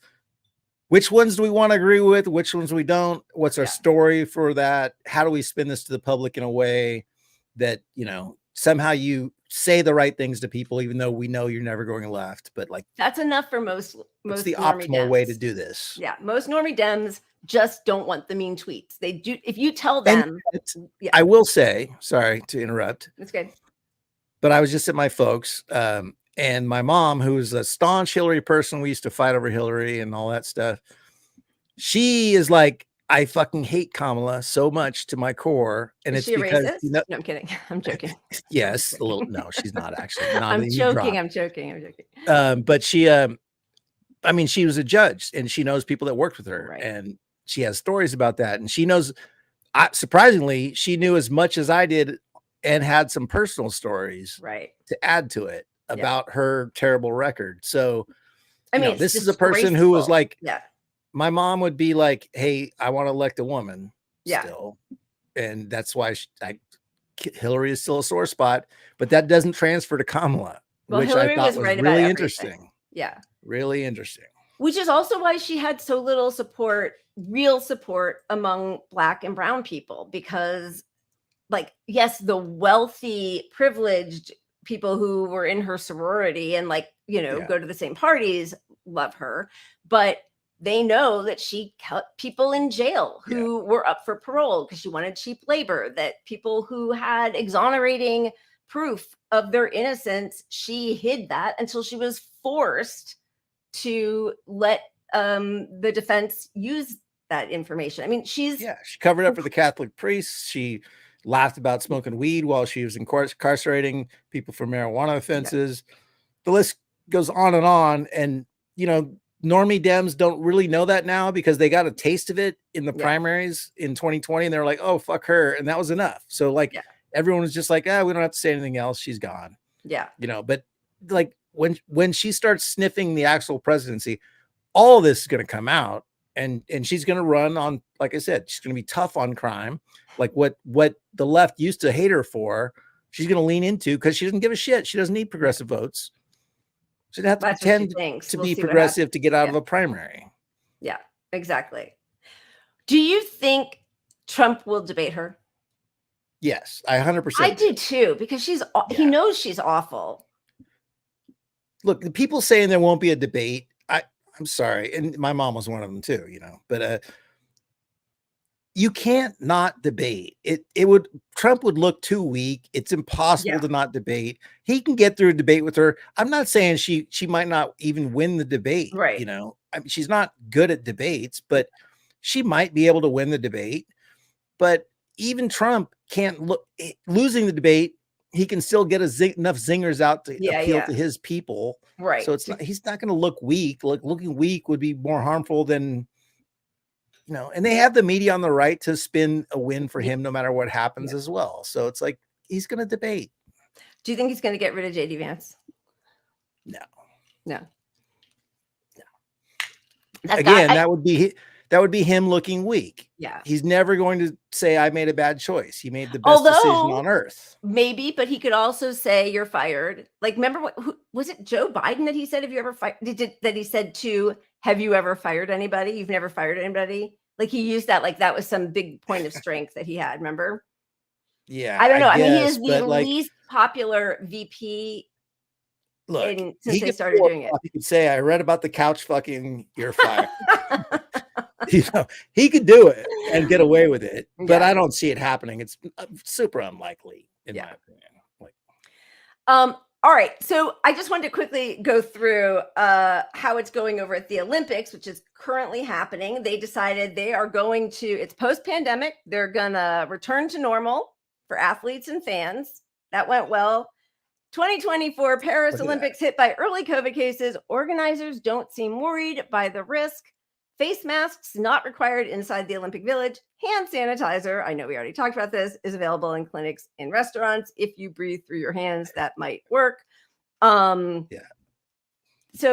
which ones do we want to agree with? Which ones we don't? What's our story for that? How do we spin this to the public in a way that, you know, somehow you say the right things to people, even though we know you're never going left. But like, That's enough for most it's the normie optimal way to Dems. do this. Yeah, most normie Dems just don't want the mean tweets. They do. If you tell And them, yeah, I will say, sorry to interrupt, it's good. but I was just at my folks, and my mom, who is a staunch Hillary person, we used to fight over Hillary and all that stuff. She is like, I fucking hate Kamala so much to my core, and Is it's she a because racist? No, I'm kidding. I'm joking. yes, a little. No, she's not actually. Not I'm even joking. drop. I'm joking. But she, I mean, she was a judge, and she knows people that worked with her, Right. and she has stories about that, and she knows. Surprisingly, she knew as much as I did, and had some personal stories Right. to add to it about her terrible record. So, I mean, this is a person who was like, yeah, my mom would be like, "Hey, I want to elect a woman." Yeah. Still, and that's why Hillary is still a sore spot, but that doesn't transfer to Kamala, well, which Hillary I thought was was right about really everything. interesting. Yeah. Really interesting. Which is also why she had so little support, real support among Black and brown people, because like, yes, the wealthy, privileged people who were in her sorority and like, go to the same parties love her, but they know that she kept people in jail who were up for parole because she wanted cheap labor, that people who had exonerating proof of their innocence, she hid that until she was forced to let the defense use that information. I mean, she covered up for the Catholic priests. She laughed about smoking weed while she was incarcerating people for marijuana offenses. The list goes on. And, normie Dems don't really know that now because they got a taste of it in the primaries in 2020. And they're like, oh, fuck her. And that was enough. So like everyone was just like, we don't have to say anything else. She's gone. Yeah. But like when she starts sniffing the actual presidency, all of this is going to come out, and she's going to run on, like I said, she's going to be tough on crime. Like what the left used to hate her for, she's going to lean into because she doesn't give a shit. She doesn't need progressive votes. She doesn't have to pretend to be progressive to get out of a primary. Yeah, exactly. Do you think Trump will debate her? Yes, I 100%. I do too, because he knows she's awful. Look, the people saying there won't be a debate, I'm sorry, and my mom was one of them too, but you can't not debate. Trump would look too weak. It's impossible to not debate. He can get through a debate with her. I'm not saying she might not even win the debate. Right. I mean, she's not good at debates, but she might be able to win the debate. But even Trump can't losing the debate. He can still get enough zingers out to appeal to his people. Right. So he's not going to look weak. Looking weak would be more harmful than, and they have the media on the right to spin a win for him no matter what happens as well. So it's like, he's going to debate. Do you think he's going to get rid of JD Vance? No. That would be him looking weak. Yeah. He's never going to say, I made a bad choice. He made the best decision on earth. Maybe, but he could also say, you're fired. Like, remember was it Joe Biden that he said, have you ever fired? That he said to, have you ever fired anybody? You've never fired anybody. Like he used that, like that was some big point of strength that he had. Remember? Yeah. I don't know. I mean, he is the least popular VP. Look, since they started doing it. He could say, I read about the couch fucking, you're fired. He could do it and get away with it, but I don't see it happening. It's super unlikely in my opinion. All right. So I just wanted to quickly go through how it's going over at the Olympics, which is currently happening. They decided they are going to, it's post-pandemic. They're going to return to normal for athletes and fans. That went well. 2024 Paris Olympics hit by early COVID cases. Organizers don't seem worried by the risk. Face masks not required inside the Olympic Village. Hand sanitizer, I know we already talked about this, is available in clinics and restaurants. If you breathe through your hands, that might work. So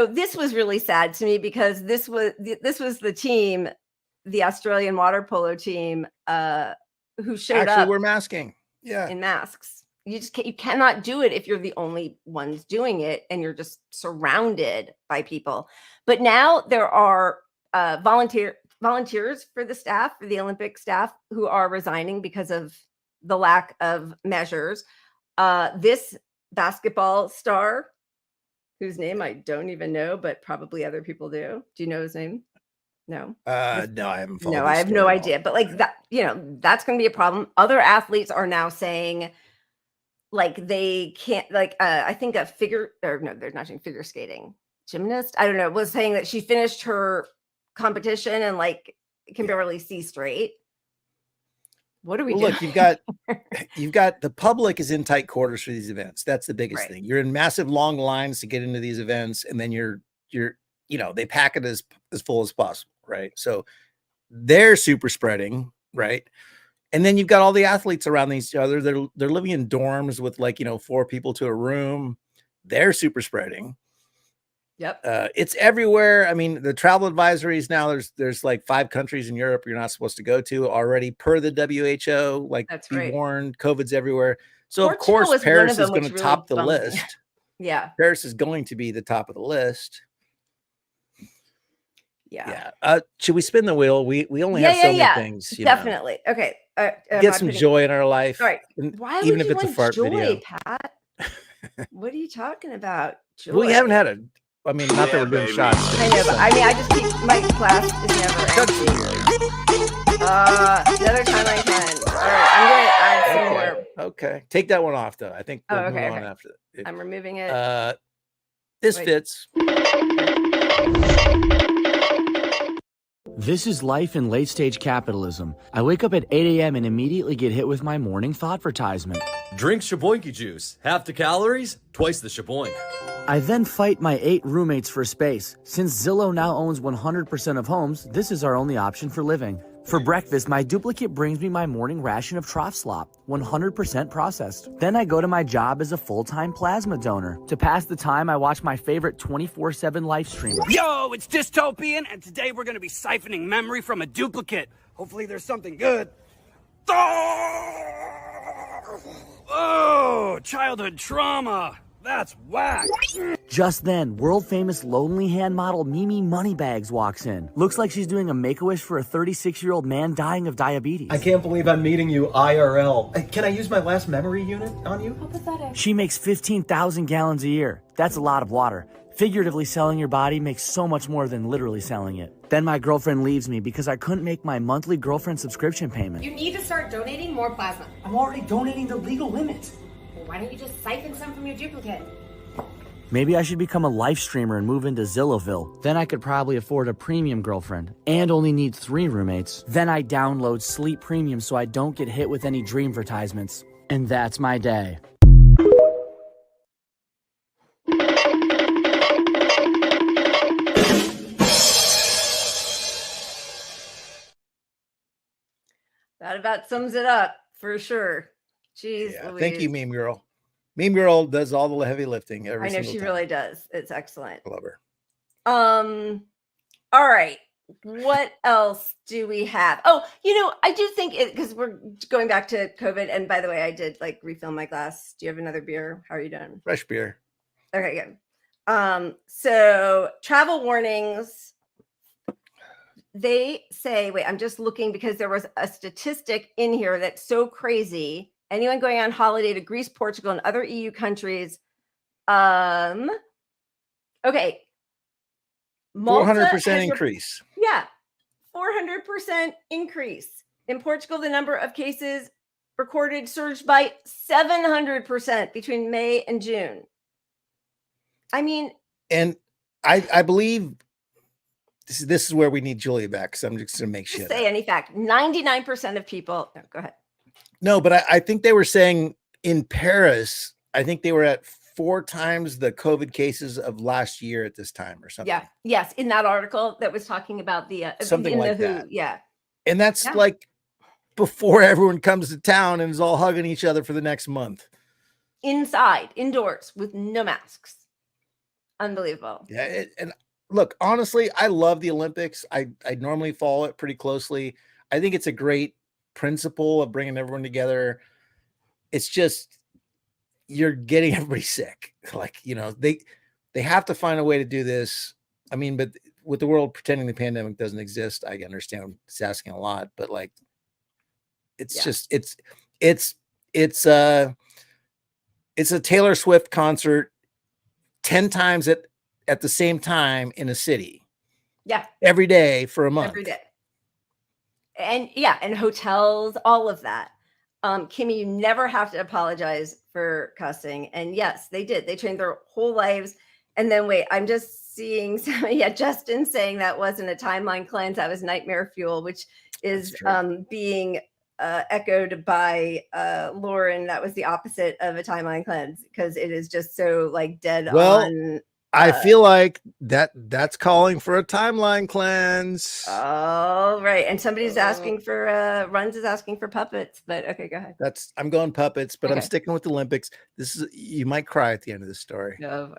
this was really sad to me because this was the team, the Australian water polo team, who showed up. We're masking. In masks. You cannot do it if you're the only ones doing it and you're just surrounded by people. But now there are volunteers for the staff, for the Olympic staff, who are resigning because of the lack of measures. This basketball star, whose name I don't even know, but probably other people do. Do you know his name? No. No, I haven't followed No, this I have story no at all. idea. But like that, that's going to be a problem. Other athletes are now saying like they can't, like I think a figure, or no, they're not doing figure skating. Gymnast, I don't know, was saying that she finished her competition and like can barely see straight. What are we doing? Look, you've got the public is in tight quarters for these events. That's the biggest Right. thing. You're in massive long lines to get into these events, and then you're they pack it as full as possible, right? So they're super spreading, right? And then you've got all the athletes around each other. They're living in dorms with 4 people to a room. They're super spreading. Yep. It's everywhere. I mean, the travel advisories now, there's like 5 countries in Europe you're not supposed to go to already per the WHO. Like, That's be right. warned, COVID's everywhere. So Portugal of course, was one Paris of them, is going which to really top the bummed me. list. Yeah. Paris is going to be the top of the list. Yeah. Should we spin the wheel? We only have so many things. Definitely. Okay. Get some joy in our life. All right. and Why even would if you it's a want fart joy, video. Pat? What are you talking about? Joy. We haven't had a. I mean, not that we're doing shots. I know, but I mean, I just keep my glass is never empty. Another timeline 10. All right, I'm going to add some more. Okay. Take that one off, though. I think we'll move on after that. I'm removing it. This fits. This is life in late-stage capitalism. I wake up at 8 a.m. and immediately get hit with my morning thoughtvertisement. Drink Shaboinky juice. Half the calories, twice the Shaboink. I then fight my 8 roommates for space. Since Zillow now owns 100% of homes, this is our only option for living. For breakfast, my duplicate brings me my morning ration of trough slop, 100% processed. Then I go to my job as a full-time plasma donor. To pass the time, I watch my favorite 24/7 live streamer. Yo, it's Dystopian, and today we're gonna be siphoning memory from a duplicate. Hopefully there's something good. Oh, childhood trauma. That's whack. Just then, world-famous lonely hand model Mimi Moneybags walks in. Looks like she's doing a make-a-wish for a 36-year-old man dying of diabetes. I can't believe I'm meeting you IRL. Can I use my last memory unit on you? How pathetic. She makes 15,000 gallons a year. That's a lot of water. Figuratively selling your body makes so much more than literally selling it. Then my girlfriend leaves me because I couldn't make my monthly girlfriend subscription payment. You need to start donating more plasma. I'm already donating the legal limit. Well, why don't you just siphon some from your duplicate? Maybe I should become a live streamer and move into Zillowville. Then I could probably afford a premium girlfriend and only need 3 roommates. Then I download Sleep Premium so I don't get hit with any dream advertisements. And that's my day. That about sums it up for sure. Jeez, Thank you, Louise. Meme Girl. Meme Girl does all the heavy lifting every I know single she time. really does. It's excellent. Love her. All right. What else do we have? Oh, I do think it, because we're going back to COVID. And by the way, I did like refill my glass. Do you have another beer? How are you doing? Fresh beer. Okay, good. So travel warnings. They say, wait, I'm just looking because there was a statistic in here that's so crazy. Anyone going on holiday to Greece, Portugal, and other EU countries. Okay. Malta 400% increase. Yeah. 400% increase. In Portugal, the number of cases recorded surged by 700% between May and June. I mean, and I believe this is where we need Julia back, because I'm just going to make shit say any fact. 99% of people. No, go ahead. No, but I think they were saying in Paris, I think they were at 4 times the COVID cases of last year at this time or something. Yeah. Yes. In that article that was talking about the something in like the WHO. that. Yeah. And that's like before everyone comes to town and is all hugging each other for the next month. Inside, indoors, with no masks. Unbelievable. Yeah. And look, honestly, I love the Olympics. I normally follow it pretty closely. I think it's a great principle of bringing everyone together. It's just, you're getting everybody sick. Like, they have to find a way to do this. I mean, but with the world pretending the pandemic doesn't exist, I understand it's asking a lot, but like, it's just, it's it's a Taylor Swift concert 10 times at the same time in a city. Yeah. Every day for a month. Every day. And yeah, and hotels, all of that. Kimmy, you never have to apologize for cussing. And yes, they did. They trained their whole lives. And then wait, I'm just seeing Justin saying that wasn't a timeline cleanse, that was nightmare fuel, which is being echoed by Lauren. That was the opposite of a timeline cleanse because it is just so like dead on. I feel like that's calling for a timeline cleanse. Oh, right. And somebody's asking for Runs is asking for puppets, but okay, go ahead. I'm going puppets, but I'm Okay. sticking with the Olympics. This is, you might cry at the end of this story. No.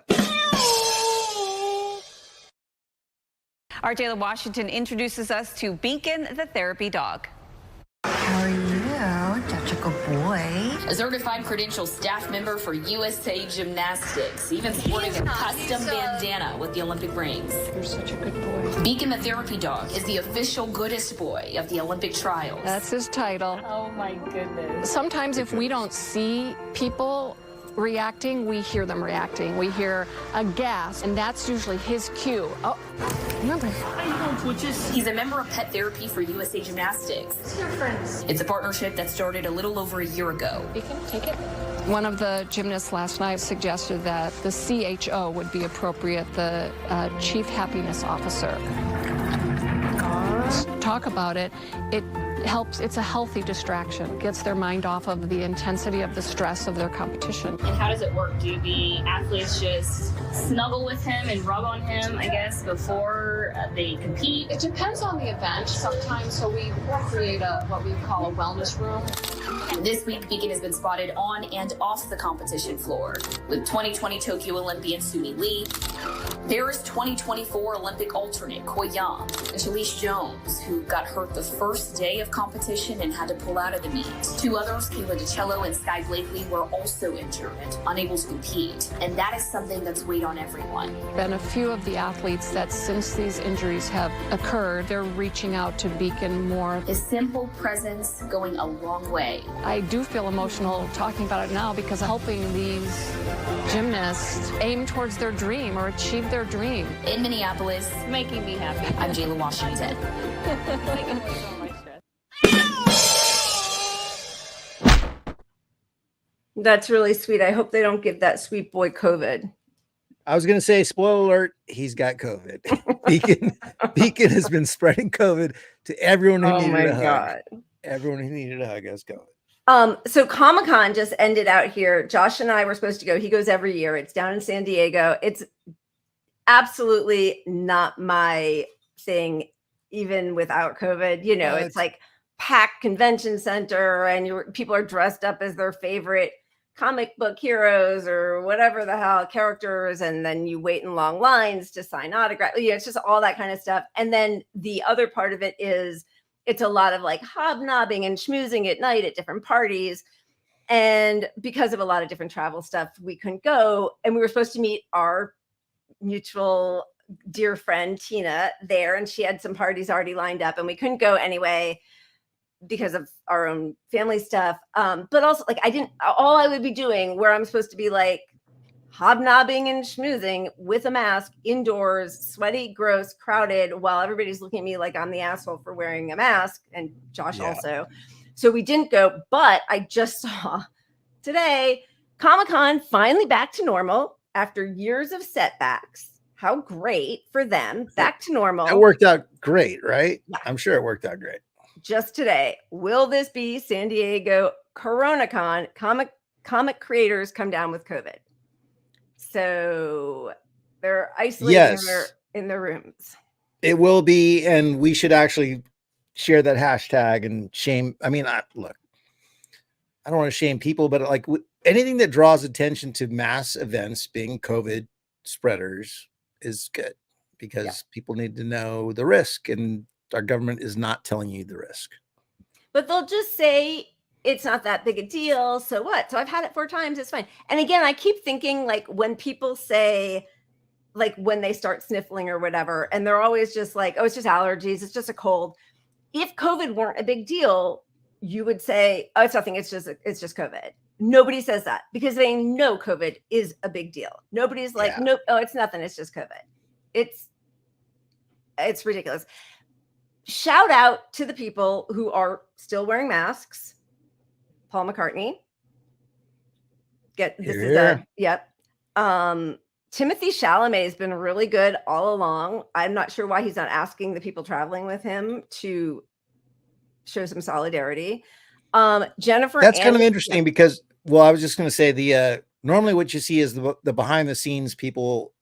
Our Jayla Washington introduces us to Beacon, the therapy dog. How are you? Such a good boy. A certified credentialed staff member for USA Gymnastics, even sporting a custom bandana with the Olympic rings. You're such a good boy. Beacon the therapy dog is the official goodest boy of the Olympic trials. That's his title. Oh my goodness. Sometimes if we don't see people reacting, we hear them reacting. We hear a gasp, and that's usually his cue. Oh, remember. He's a member of Pet Therapy for USA Gymnastics. Who's your friends? It's a partnership that started a little over a year ago. You can take it. One of the gymnasts last night suggested that the CHO would be appropriate, the Chief Happiness Officer. Talk about it. It helps. It's a healthy distraction. Gets their mind off of the intensity of the stress of their competition. And how does it work? Do the athletes just snuggle with him and rub on him, I guess, before they compete? It depends on the event sometimes, so we create what we call a wellness room. This week, Beacon has been spotted on and off the competition floor with 2020 Tokyo Olympian Sumi Lee. There is 2024 Olympic alternate Koi Yang and Shalise Jones, who got hurt the first day of competition and had to pull out of the meet. Two others, Kayla DiCello and Sky Blakely, were also injured and unable to compete. And that is something that's weighed on everyone. Been a few of the athletes that since these injuries have occurred, they're reaching out to Beacon more. His simple presence going a long way. I do feel emotional talking about it now because helping these gymnasts aim towards their dream or achieve their dream. In Minneapolis, making me happy. I'm Jayla Washington. That's really sweet. I hope they don't give that sweet boy COVID. I was going to say, spoiler alert, he's got COVID. Beacon has been spreading COVID to everyone who needed a hug. God. Everyone who needed a hug has COVID. So Comic-Con just ended out here. Josh and I were supposed to go. He goes every year. It's down in San Diego. It's absolutely not my thing, even without COVID. You know, it's like packed convention center and people are dressed up as their favorite comic book heroes or whatever the hell characters. And then you wait in long lines to sign autographs. You know, it's just all that kind of stuff. And then the other part of it is it's a lot of like hobnobbing and schmoozing at night at different parties. And because of a lot of different travel stuff, we couldn't go. And we were supposed to meet our mutual dear friend, Tina, there. And she had some parties already lined up and we couldn't go anyway because of our own family stuff. But also like all I would be doing where I'm supposed to be like hobnobbing and schmoozing with a mask indoors, sweaty, gross, crowded, while everybody's looking at me like I'm the asshole for wearing a mask, and Josh also. So we didn't go, but I just saw today Comic-Con finally back to normal after years of setbacks. How great for them. Back to normal. It worked out great, right? Yeah. I'm sure it worked out great. Just today. Will this be San Diego CoronaCon? Comic creators come down with COVID. So they're isolating in their rooms. It will be, and we should actually share that hashtag and shame. I mean, look, I don't want to shame people, but like anything that draws attention to mass events being COVID spreaders is good because people need to know the risk, and our government is not telling you the risk. But they'll just say, it's not that big a deal. So what? So I've had it 4 times. It's fine. And again, I keep thinking like when people say, like when they start sniffling or whatever, and they're always just like, oh, it's just allergies. It's just a cold. If COVID weren't a big deal, you would say, oh, it's nothing. It's just COVID. Nobody says that because they know COVID is a big deal. Nobody's like, nope, oh, it's nothing. It's just COVID. It's ridiculous. Shout out to the people who are still wearing masks. Paul McCartney. Timothy Chalamet has been really good all along. I'm not sure why he's not asking the people traveling with him to show some solidarity. Jennifer, that's kind of interesting because, well, I was just going to say the normally what you see is the behind the scenes people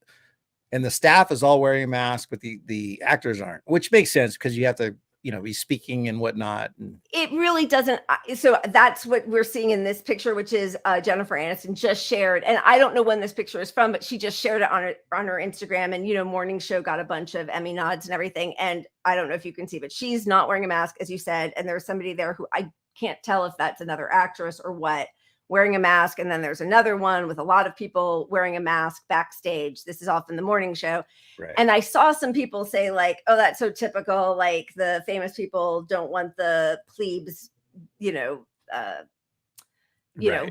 and the staff is all wearing a mask, but the actors aren't, which makes sense because you have to, be speaking and whatnot. And it really doesn't. So that's what we're seeing in this picture, which is Jennifer Aniston just shared. And I don't know when this picture is from, but she just shared it on her Instagram. And, Morning Show got a bunch of Emmy nods and everything. And I don't know if you can see, but she's not wearing a mask, as you said. And there's somebody there who I can't tell if that's another actress or what, wearing a mask. And then there's another one with a lot of people wearing a mask backstage. This is off in the Morning Show. Right. And I saw some people say like, oh, that's so typical. Like the famous people don't want the plebes,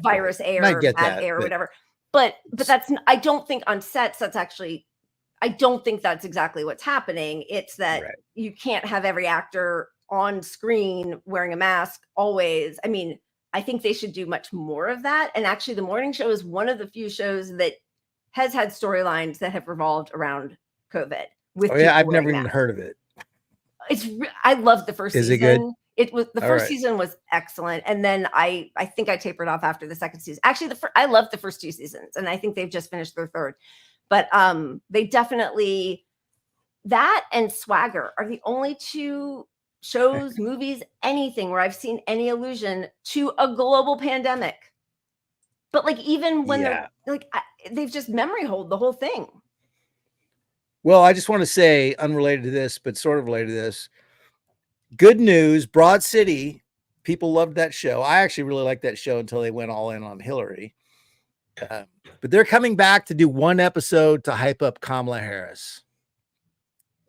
virus air, bad air or whatever. But that's, I don't think on sets, I don't think that's exactly what's happening. It's that you can't have every actor on screen wearing a mask always. I mean, I think they should do much more of that. And actually the Morning Show is one of the few shows that has had storylines that have revolved around COVID. I've never even heard of it. I loved the first season. Is it good? It was the first season was excellent. And then I think I tapered off after the second season. Actually, I loved the first two seasons and I think they've just finished their third. But they definitely, that and Swagger are the only two shows, movies, anything where I've seen any allusion to a global pandemic. But like, even when they're like, they've just memory hold the whole thing. Well, I just want to say, unrelated to this, but sort of related to this, good news, Broad City, people loved that show. I actually really liked that show until they went all in on Hillary. But they're coming back to do one episode to hype up Kamala Harris.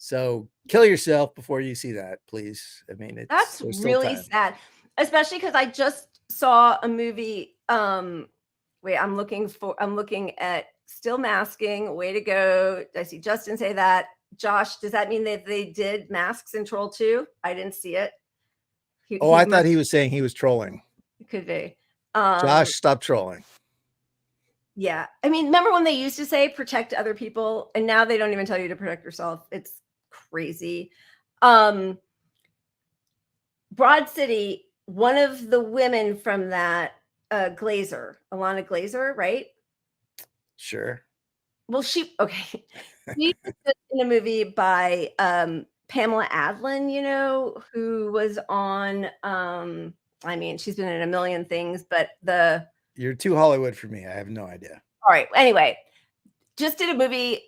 So kill yourself before you see that, please. I mean, that's really sad, especially because I just saw a movie. Wait, I'm looking at Still Masking. Way to go. I see Justin say that. Josh, does that mean that they did Masks in Troll 2? I didn't see it. I thought he was saying he was trolling. Could be. Josh, stop trolling. Yeah. I mean, remember when they used to say protect other people and now they don't even tell you to protect yourself. It's crazy. Broad City, one of the women from that, Alana Glazer, right? Sure. Well, she was in a movie by Pamela Adlon, who was on I mean, she's been in a million things, but you're too Hollywood for me. I have no idea. All right. Anyway, just did a movie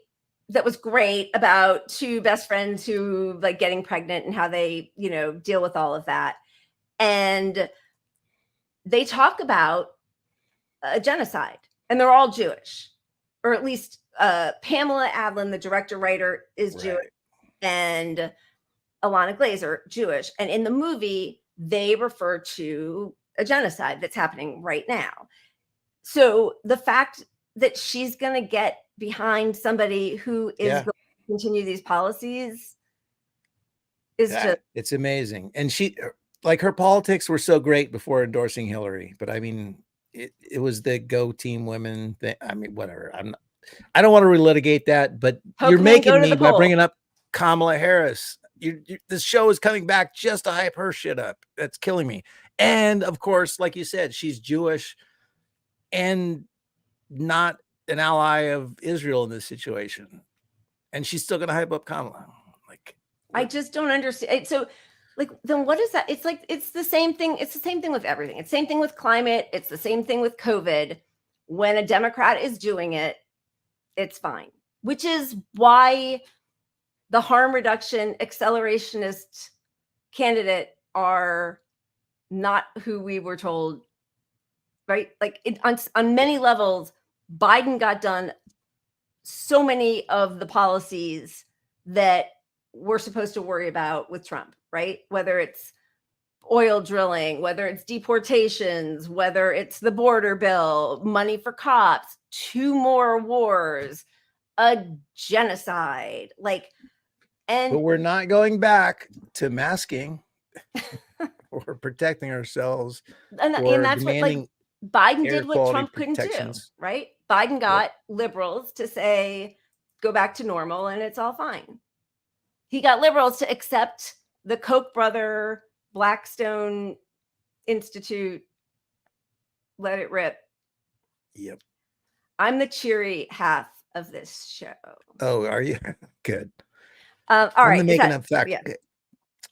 that was great about two best friends who like getting pregnant and how they, deal with all of that. And they talk about a genocide and they're all Jewish, or at least Pamela Adlon, the director writer, is Jewish, and Alana Glazer, Jewish. And in the movie, they refer to a genocide that's happening right now. So the fact that she's going to get behind somebody who is going to continue these policies is it's amazing. And her politics were so great before endorsing Hillary, but I mean, it was the Go Team Women thing. I mean, whatever. I don't want to relitigate that, but you're making me by bringing up Kamala Harris. This show is coming back just to hype her shit up. That's killing me. And of course, like you said, she's Jewish and not an ally of Israel in this situation. And she's still going to hype up Kamala. I just don't understand. So then what is that? It's like, it's the same thing. It's the same thing with everything. It's the same thing with climate. It's the same thing with COVID. When a Democrat is doing it, it's fine, which is why the harm reduction accelerationist candidate are not who we were told, right? Like on many levels, Biden got done so many of the policies that we're supposed to worry about with Trump, right? Whether it's oil drilling, whether it's deportations, whether it's the border bill, money for cops, 2 more wars, a genocide, like, and But we're not going back to masking or protecting ourselves and or that's what, like, demanding Biden air did what quality Trump couldn't do, protections. right? Biden got liberals to say, go back to normal and it's all fine. He got liberals to accept the Koch brother, Blackstone Institute, let it rip. Yep. I'm the cheery half of this show. Oh, are you? Good. All I'm right. the is making that- up fact. yeah. What do you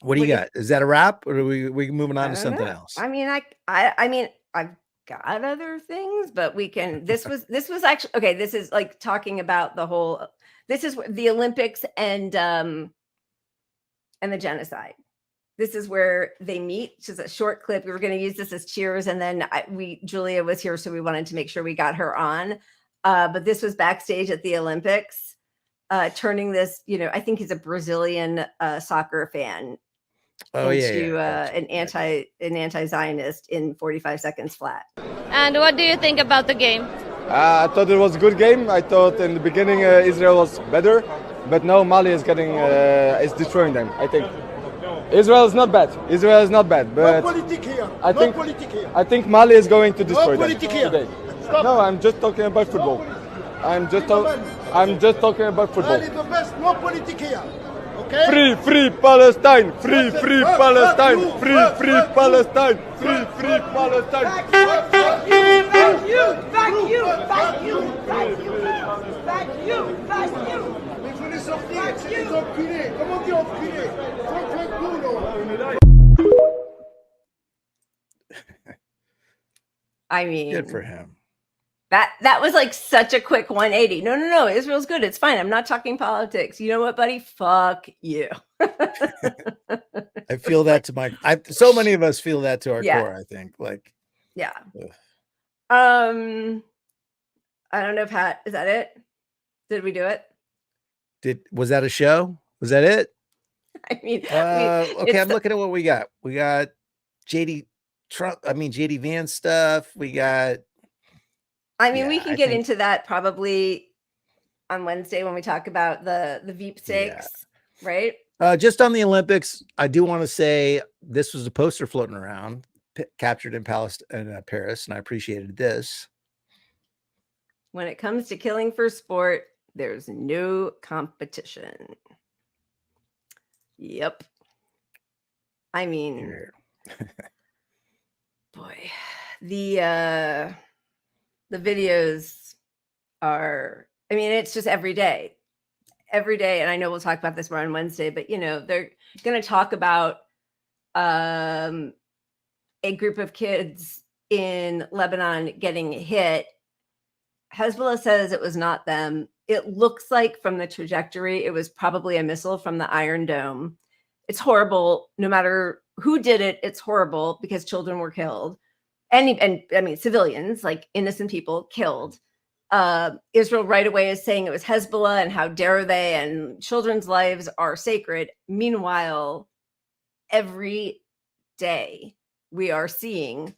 What do you- got? Is that a wrap, or are we moving on I to don't something know. else? I mean, I mean, I've got other things, but we can. This was actually okay. This is like talking about the whole. This is the Olympics and the genocide. This is where they meet. Just a short clip. We were going to use this as cheers, and then Julia was here, so we wanted to make sure we got her on. But this was backstage at the Olympics, turning this. I think he's a Brazilian soccer fan. Into an anti-Zionist in 45 seconds flat. And what do you think about the game? I thought it was a good game. I thought in the beginning Israel was better, but now Mali is is destroying them. I think Israel is not bad. Israel is not bad, but I think Mali is going to destroy them today. No, I'm just talking about football. I'm just talking about football. the best, no politic here. Okay? Free Palestine! Free Palestine! Free Palestine! Free Palestine! Back you! Mais vous les sortir, c'est des enculés. Comment on dit enculés? I mean, good for him. That was like such a quick 180. No. Israel's good. It's fine. I'm not talking politics. You know what, buddy? Fuck you. I feel that so many of us feel that to our core, I think. Like, yeah. I don't know, Pat. Is that it? Did we do it? Was that a show? Was that it? I mean, okay, I'm looking at what we got. We got JD Vance stuff. We got. We can get into that probably on Wednesday when we talk about the Veep stakes, right? Just on the Olympics, I do want to say this was a poster floating around, captured in Paris, and I appreciated this. When it comes to killing for sport, there's no competition. Yep. I mean, boy, the videos are, it's just every day. And I know we'll talk about this more on Wednesday, but they're going to talk about a group of kids in Lebanon getting hit. Hezbollah says it was not them. It looks like from the trajectory, it was probably a missile from the Iron Dome. It's horrible. No matter who did it, it's horrible because children were killed. And civilians, like innocent people, killed. Israel right away is saying it was Hezbollah and how dare they, and children's lives are sacred. Meanwhile, every day we are seeing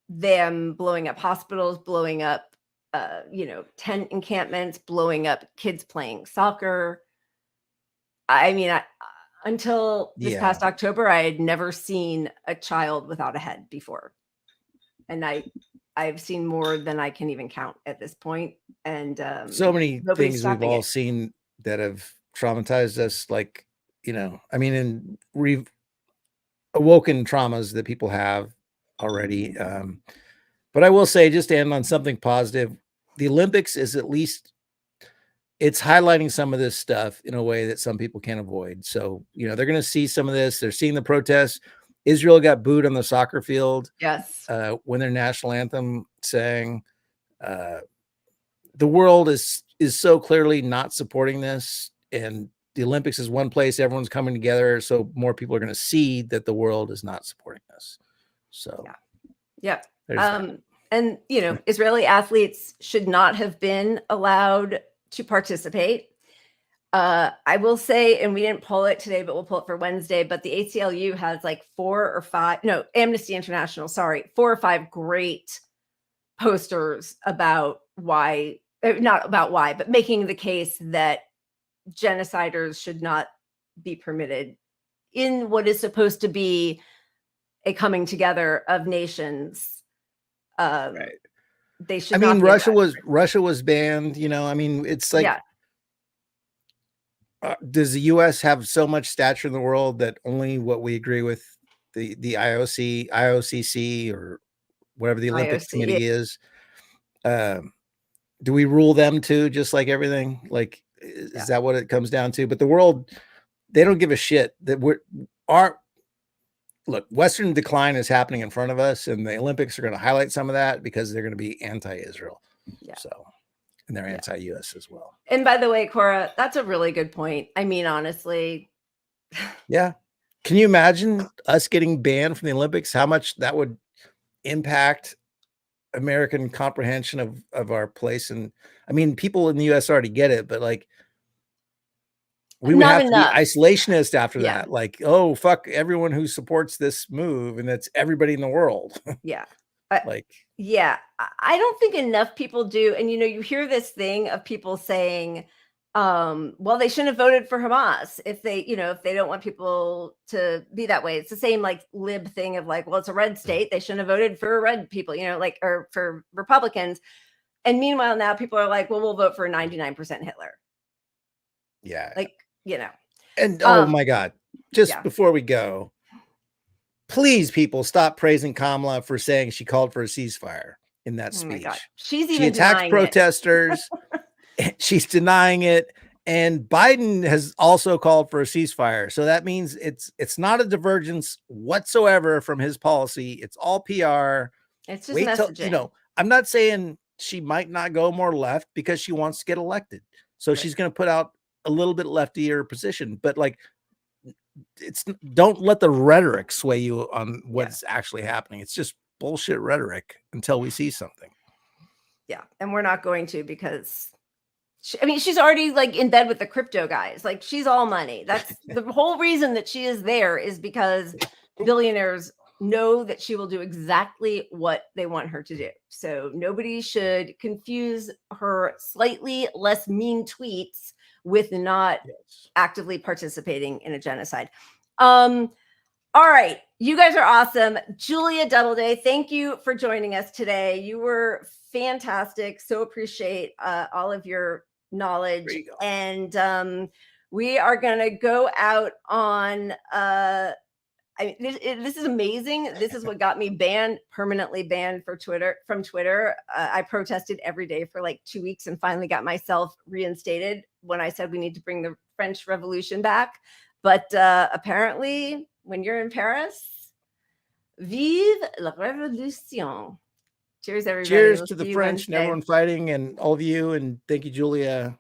them blowing up hospitals, blowing up, tent encampments, blowing up kids playing soccer. Until this past October, I had never seen a child without a head before. And I've seen more than I can even count at this point. And so many things we've all seen that have traumatized us, like, and awoken traumas that people have already. But I will say, just to end on something positive, the Olympics is at least, it's highlighting some of this stuff in a way that some people can't avoid. So, they're going to see some of this. They're seeing the protests. Israel got booed on the soccer field. Yes. When their national anthem sang. The world is so clearly not supporting this. And the Olympics is one place everyone's coming together. So more people are going to see that the world is not supporting this. So, yeah. And, Israeli athletes should not have been allowed to participate. I will say, and we didn't pull it today, but we'll pull it for Wednesday, but the ACLU has like 4 or 5, no, Amnesty International, sorry, 4 or 5 great posters about why, not about why, but making the case that genociders should not be permitted in what is supposed to be a coming together of nations. Right. They should I not mean, be Russia was banned, you know, I mean, it's like, yeah. Does the U.S. have so much stature in the world that only what we agree with the IOCC or whatever the Olympic IOC, Committee is? Do we rule them too, just like everything? Like, is that what it comes down to? But the world, they don't give a shit that look, Western decline is happening in front of us, and the Olympics are going to highlight some of that because they're going to be anti-Israel. Yeah. So, and they're anti-US as well. And by the way, Cora, that's a really good point. I mean, honestly. Yeah. Can you imagine us getting banned from the Olympics? How much that would impact American comprehension of our place? And I mean, people in the US already get it, but like, we would have to be isolationist after that. Like, oh, fuck everyone who supports this move. And that's everybody in the world. Yeah. Yeah, I don't think enough people do. And, you know, you hear this thing of people saying, well, they shouldn't have voted for Hamas if they, you know, if they don't want people to be that way. It's the same like lib thing of like, well, it's a red state. They shouldn't have voted for red people, you know, like, or for Republicans. And meanwhile, now people are like, well, we'll vote for 99% Hitler. Yeah. Like, you know. And oh my God, just before we go, please, people, stop praising Kamala for saying she called for a ceasefire in that speech. She's she even attacked protesters. She's denying it. And Biden has also called for a ceasefire. So that means it's not a divergence whatsoever from his policy. It's all PR. It's just messaging. You know, I'm not saying she might not go more left because she wants to get elected. So she's going to put out a little bit leftier position, but like, don't let the rhetoric sway you on what's actually happening. It's just bullshit rhetoric until we see something. Yeah. And we're not going to, because she's already like in bed with the crypto guys. Like, she's all money. That's the whole reason that she is there, is because billionaires know that she will do exactly what they want her to do. So nobody should confuse her slightly less mean tweets with not actively participating in a genocide. All right. You guys are awesome. Julia Doubleday, thank you for joining us today. You were fantastic. So appreciate all of your knowledge. And we are going to go out on, this is amazing. This is what got me permanently banned from Twitter. I protested every day for like 2 weeks and finally got myself reinstated when I said we need to bring the French Revolution back. But apparently, when you're in Paris, vive la révolution. Cheers, everybody. Cheers to the French and everyone fighting, and all of you. And thank you, Julia.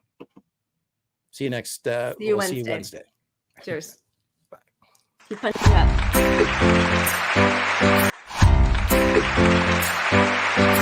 See you next. See you Wednesday. Cheers. Bye. Keep punching up.